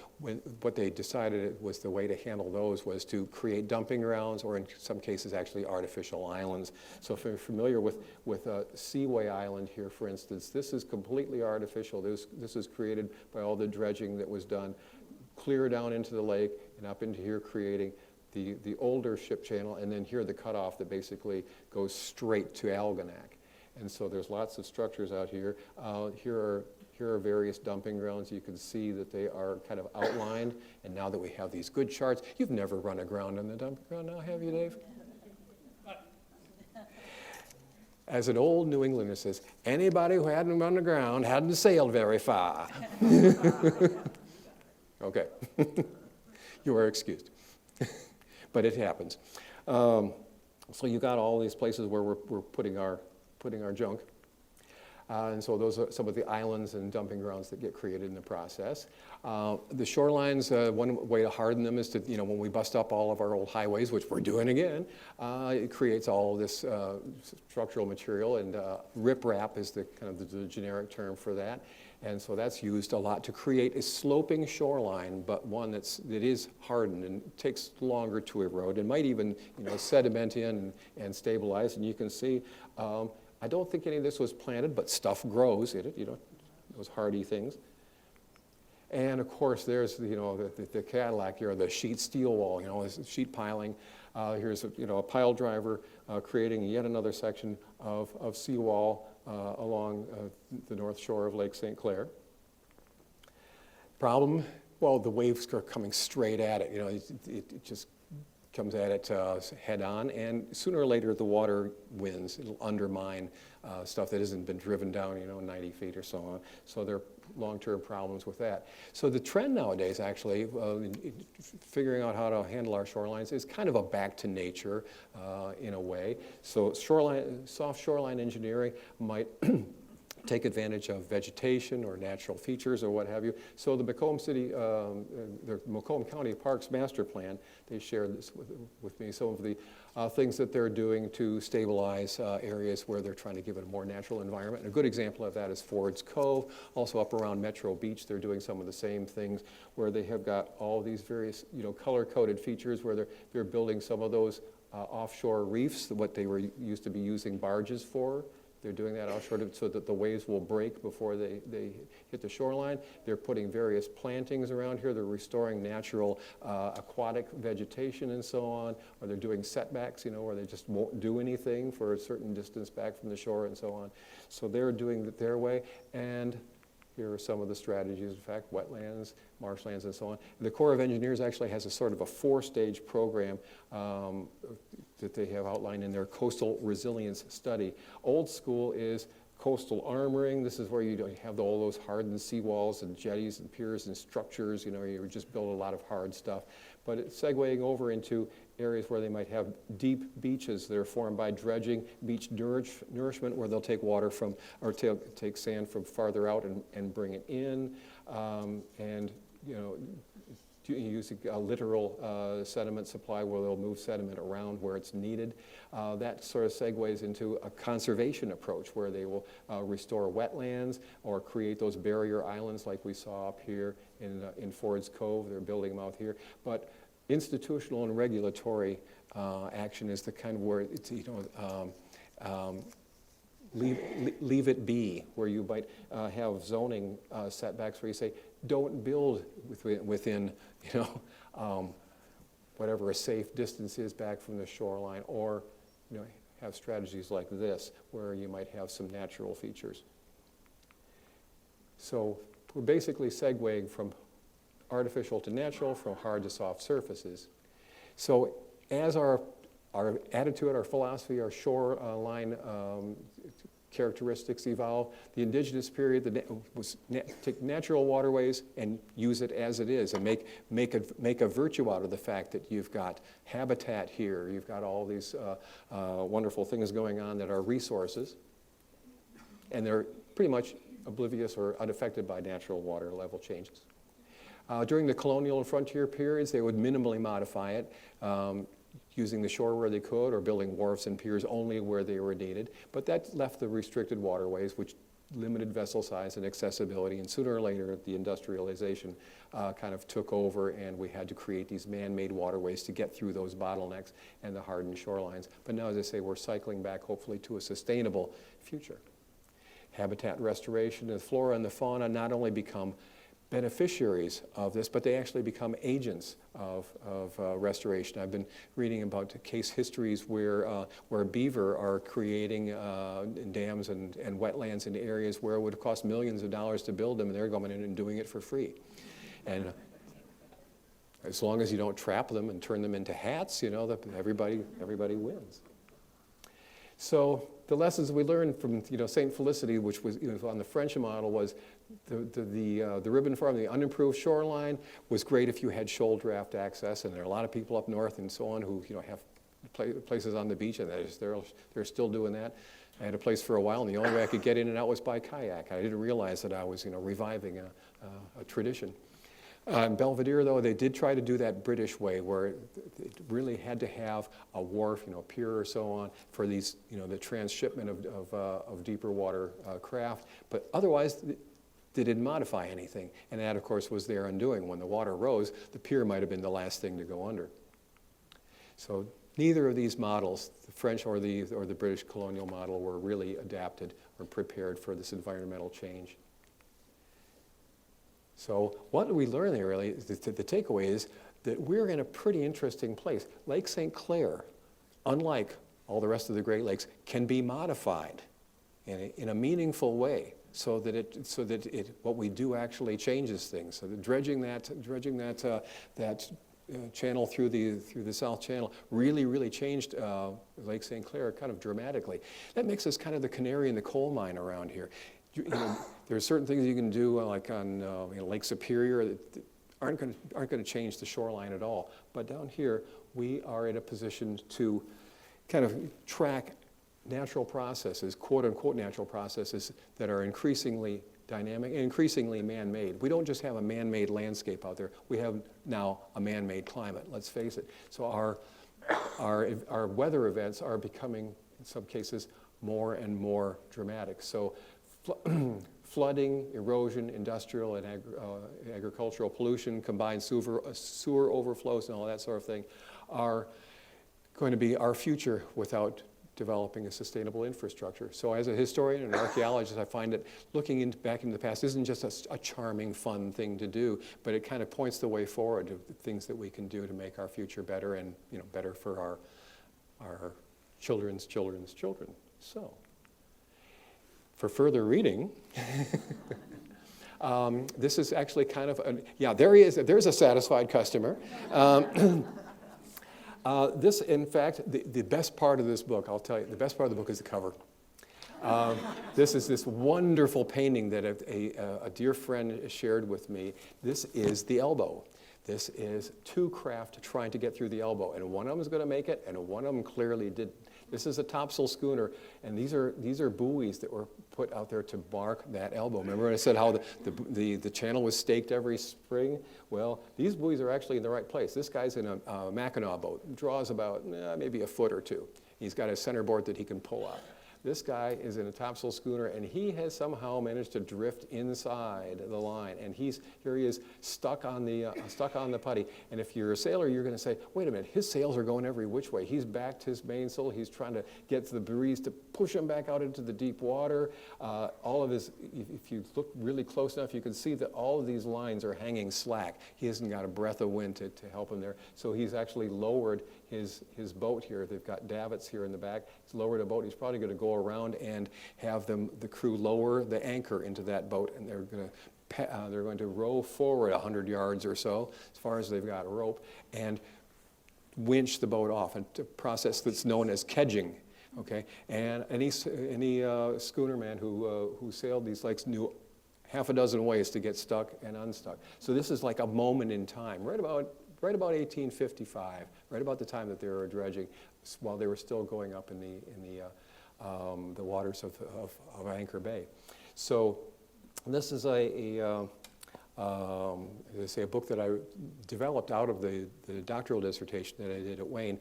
what they decided was the way to handle those was to create dumping grounds, or in some cases actually artificial islands. So if you're familiar with Seaway Island here, for instance, this is completely artificial. This is created by all the dredging that was done clear down into the lake and up into here, creating the older ship channel, and then here the cutoff that basically goes straight to Algonac. And so there's lots of structures out here. Here are various dumping grounds. You can see that they are kind of outlined. And now that we have these good charts, you've never run aground on the dumping ground now, have you, Dave? As an old New Englander says, anybody who hadn't run aground hadn't sailed very far. Okay, you are excused. But it happens. So you got all these places where we're putting our junk. And so those are some of the islands and dumping grounds that get created in the process. The shorelines, one way to harden them is to, when we bust up all of our old highways, which we're doing again, it creates all of this structural material, and riprap is the generic term for that. And so that's used a lot to create a sloping shoreline, but one that is hardened and takes longer to erode and might even sediment in and stabilize. And you can see I don't think any of this was planted, but stuff grows in it, those hardy things. And of course, there's the Cadillac here, the sheet steel wall, this sheet piling. Here's a pile driver creating yet another section of seawall along the north shore of Lake St. Clair. Problem, well, the waves are coming straight at it. It just comes at it head on, and sooner or later the water wins. It'll undermine stuff that hasn't been driven down, 90 feet or so on. So there are long-term problems with that. So the trend nowadays, actually, figuring out how to handle our shorelines is kind of a back to nature in a way. So soft shoreline engineering might take advantage of vegetation or natural features or what have you. So the Macomb County Parks Master Plan, they shared this with me, some of the things that they're doing to stabilize areas where they're trying to give it a more natural environment. And a good example of that is Ford's Cove. Also up around Metro Beach, they're doing some of the same things where they have got all these various, color-coded features where they're building some of those offshore reefs, what they were used to be using barges for. They're doing that offshore so that the waves will break before they hit the shoreline. They're putting various plantings around here. They're restoring natural aquatic vegetation and so on. Or they're doing setbacks, where they just won't do anything for a certain distance back from the shore and so on. So they're doing it their way. And here are some of the strategies, in fact, wetlands, marshlands, and so on. And the Corps of Engineers actually has a sort of a 4-stage program that they have outlined in their coastal resilience study. Old school is coastal armoring. This is where you have all those hardened seawalls and jetties and piers and structures. You just build a lot of hard stuff. But it's segueing over into areas where they might have deep beaches that are formed by dredging, beach nourishment, where they'll take water from, or take sand from farther out and bring it in, using a littoral sediment supply where they'll move sediment around where it's needed. That sort of segues into a conservation approach where they will restore wetlands or create those barrier islands like we saw up here in Ford's Cove. They're building them out here. But institutional and regulatory action is the kind of where it's, leave it be, where you might have zoning setbacks where you say, don't build within whatever a safe distance is back from the shoreline, or have strategies like this where you might have some natural features. So we're basically segueing from artificial to natural, from hard to soft surfaces. So as our attitude, our philosophy, our shoreline characteristics evolve, the Indigenous period was take natural waterways and use it as it is, and make a virtue out of the fact that you've got habitat here, you've got all these wonderful things going on that are resources, and they're pretty much oblivious or unaffected by natural water level changes. During the colonial and frontier periods, they would minimally modify it, using the shore where they could, or building wharfs and piers only where they were needed. But that left the restricted waterways, which limited vessel size and accessibility, and sooner or later the industrialization kind of took over, and we had to create these man-made waterways to get through those bottlenecks and the hardened shorelines. But now, as I say, we're cycling back hopefully to a sustainable future. Habitat restoration, the flora and the fauna not only become beneficiaries of this, but they actually become agents of restoration. I've been reading about case histories where beaver are creating dams and wetlands in areas where it would cost millions of dollars to build them, and they're going in and doing it for free. And as long as you don't trap them and turn them into hats, everybody wins. So the lessons we learned from St. Felicity, which was on the French model, was the ribbon farm, the unimproved shoreline was great if you had shoal draft access, and there are a lot of people up north and so on who have places on the beach, and they're still doing that. I had a place for a while, and the only way I could get in and out was by kayak. I didn't realize that I was reviving a tradition. In Belvidere, though, they did try to do that British way, where it really had to have a wharf, pier or so on, for these, the transshipment of deeper water craft. But otherwise, they didn't modify anything. And that, of course, was their undoing. When the water rose, the pier might have been the last thing to go under. So neither of these models, the French or the British colonial model, were really adapted or prepared for this environmental change. So what do we learn there really? The takeaway is that we're in a pretty interesting place. Lake St. Clair, unlike all the rest of the Great Lakes, can be modified in a meaningful way so that what we do actually changes things. So dredging that channel through the South Channel really changed Lake St. Clair kind of dramatically. That makes us kind of the canary in the coal mine around here. There are certain things you can do like on Lake Superior that aren't going to change the shoreline at all. But down here, we are in a position to kind of track natural processes, quote-unquote natural processes, that are increasingly dynamic and increasingly man-made. We don't just have a man-made landscape out there. We have now a man-made climate, let's face it. So our weather events are becoming, in some cases, more and more dramatic. So flooding, erosion, industrial and agricultural pollution, combined sewer overflows and all that sort of thing are going to be our future without developing a sustainable infrastructure. So as a historian and an archaeologist, I find that looking back into the past isn't just a charming, fun thing to do, but it kind of points the way forward to the things that we can do to make our future better and better for our children's children's children. So, for further reading, this is actually kind of, there he is. There's a satisfied customer. This, in fact, the best part of this book, I'll tell you, the best part of the book is the cover. This is this wonderful painting that a dear friend shared with me. This is the elbow. This is two craft trying to get through the elbow, and one of them is going to make it, and one of them clearly didn't. This is a topsail schooner, and these are buoys that were put out there to mark that elbow. Remember when I said how the channel was staked every spring? Well, these buoys are actually in the right place. This guy's in a Mackinac boat, draws about maybe a foot or two. He's got a centerboard that he can pull out. This guy is in a topsail schooner, and he has somehow managed to drift inside the line, and here he is stuck on the putty. And if you're a sailor, you're going to say, wait a minute, his sails are going every which way. He's backed his mainsail. He's trying to get the breeze to push him back out into the deep water. All of his, if you look really close enough, you can see that all of these lines are hanging slack. He hasn't got a breath of wind to help him there. So he's actually lowered his boat here. They've got davits here in the back. He's lowered a boat. He's probably going to go around and have the crew lower the anchor into that boat, and they're going to row forward 100 yards or so, as far as they've got a rope, and winch the boat off, a process that's known as kedging. Okay, and any schoonerman who sailed these lakes knew half a dozen ways to get stuck and unstuck. So this is like a moment in time, right about 1855, right about the time that they were dredging, while they were still going up in the waters of Anchor Bay. So this is a book that I developed out of the doctoral dissertation that I did at Wayne.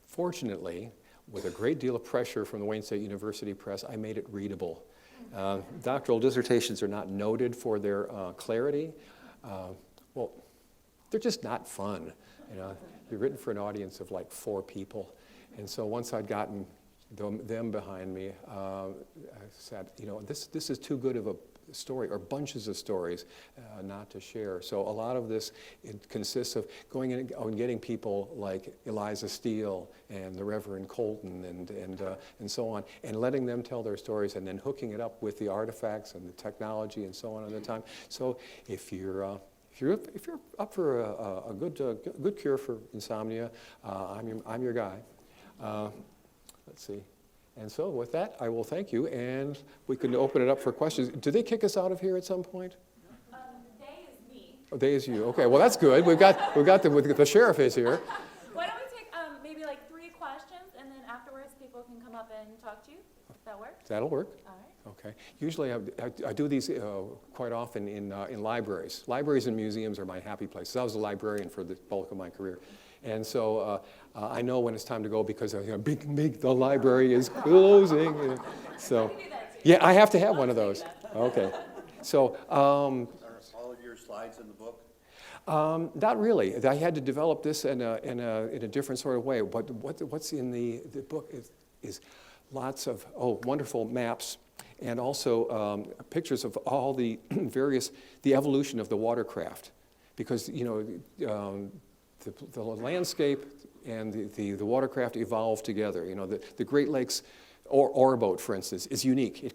Fortunately, with a great deal of pressure from the Wayne State University Press, I made it readable. Doctoral dissertations are not noted for their clarity. Well, they're just not fun. They're written for an audience of like 4 people. And so once I'd gotten them behind me, I said, this is too good of a story, or bunches of stories, not to share. So a lot of this, it consists of going in and getting people like Eliza Steele and the Reverend Colton and so on, and letting them tell their stories, and then hooking it up with the artifacts and the technology and so on at the time. So if you're up for a good cure for insomnia, I'm your guy. Let's see. And so with that, I will thank you, and we can open it up for questions. Do they kick us out of here at some point? They is me. Oh, they is you. Okay, well that's good. We've got the sheriff is here. Why don't we take maybe like 3 questions, and then afterwards people can come up and talk to you. Does that work? That'll work. All right. Okay. Usually I do these quite often in libraries. Libraries and museums are my happy places. I was a librarian for the bulk of my career. And so I know when it's time to go because the library is closing. So, yeah, I have to have one of those. Okay. So, Are all of your slides in the book? Not really. I had to develop this in a different sort of way. But what's in the book is lots of wonderful maps and also pictures of all the the evolution of the watercraft, because the landscape and the watercraft evolved together. The Great Lakes or boat, for instance, is unique. You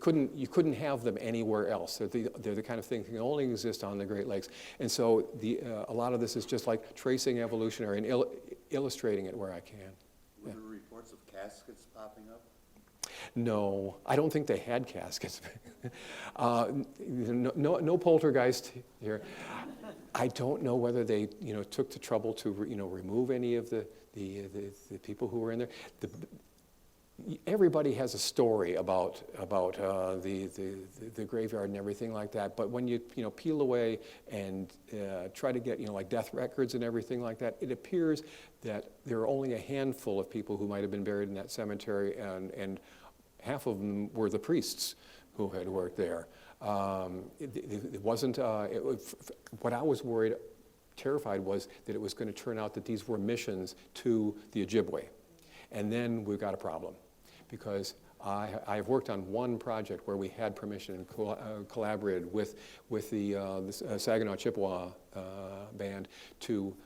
couldn't have them anywhere else. They're the kind of thing that can only exist on the Great Lakes. And so a lot of this is just like tracing evolutionary and illustrating it where I can. Were there reports of caskets popping up? No, I don't think they had caskets. No poltergeist here. I don't know whether they took the trouble to remove any of the people who were in there. Everybody has a story about the graveyard and everything like that. But when you peel away and try to get like death records and everything like that, it appears that there are only a handful of people who might have been buried in that cemetery, and half of them were the priests who had worked there. It wasn't. What I was terrified was that it was going to turn out that these were missions to the Ojibwe, and then we've got a problem. Because I've worked on one project where we had permission and collaborated with the Saginaw Chippewa band to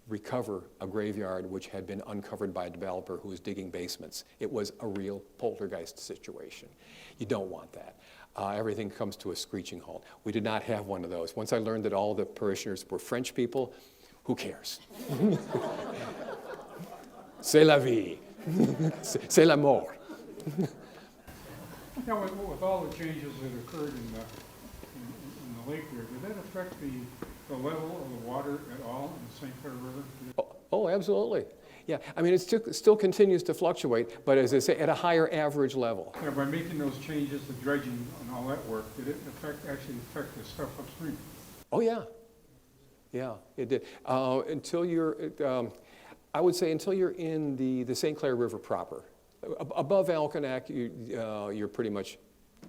recover a graveyard which had been uncovered by a developer who was digging basements. It was a real poltergeist situation. You don't want that. Everything comes to a screeching halt. We did not have one of those. Once I learned that all the parishioners were French people, who cares? C'est la vie. C'est la mort. Now, with all the changes that occurred in the lake there, did that affect the level of the water at all in the St. Clair River? Oh, absolutely. Yeah, I mean, it still continues to fluctuate, but as I say, at a higher average level. Yeah, by making those changes, the dredging and all that work, did it actually affect the stuff upstream? Oh, yeah. Yeah, it did. Until you're, I would say until you're in the St. Clair River proper. Above Alconac, you're pretty much,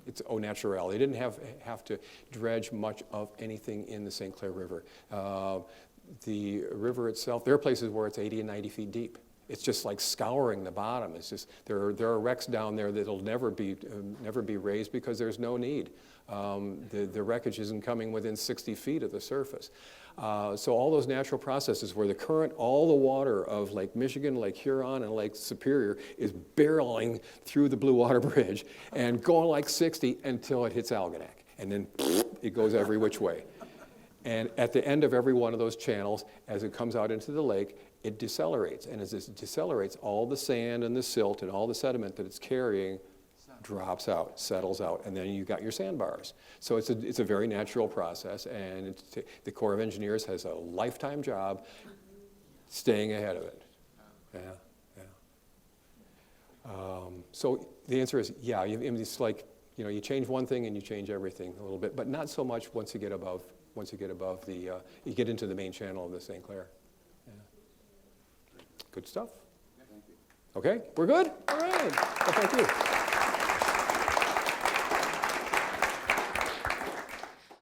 it's au naturel. They didn't have to dredge much of anything in the St. Clair River. The river itself, there are places where it's 80 and 90 feet deep. It's just like scouring the bottom. It's just there are wrecks down there that'll never be raised because there's no need. The wreckage isn't coming within 60 feet of the surface. So all those natural processes where the current, all the water of Lake Michigan, Lake Huron, and Lake Superior is barreling through the Blue Water Bridge and going like 60 until it hits Algonac. And then it goes every which way. And at the end of every one of those channels, as it comes out into the lake, it decelerates. And as it decelerates, all the sand and the silt and all the sediment that it's carrying drops out, settles out, and then you got your sandbars. So it's a very natural process, and the Corps of Engineers has a lifetime job staying ahead of it. Yeah, yeah. So the answer is, yeah, it's like, you change one thing and you change everything a little bit, but not so much once you get above you get into the main channel of the St. Clair. Yeah. Good stuff. Okay, we're good? All right. Well, thank you.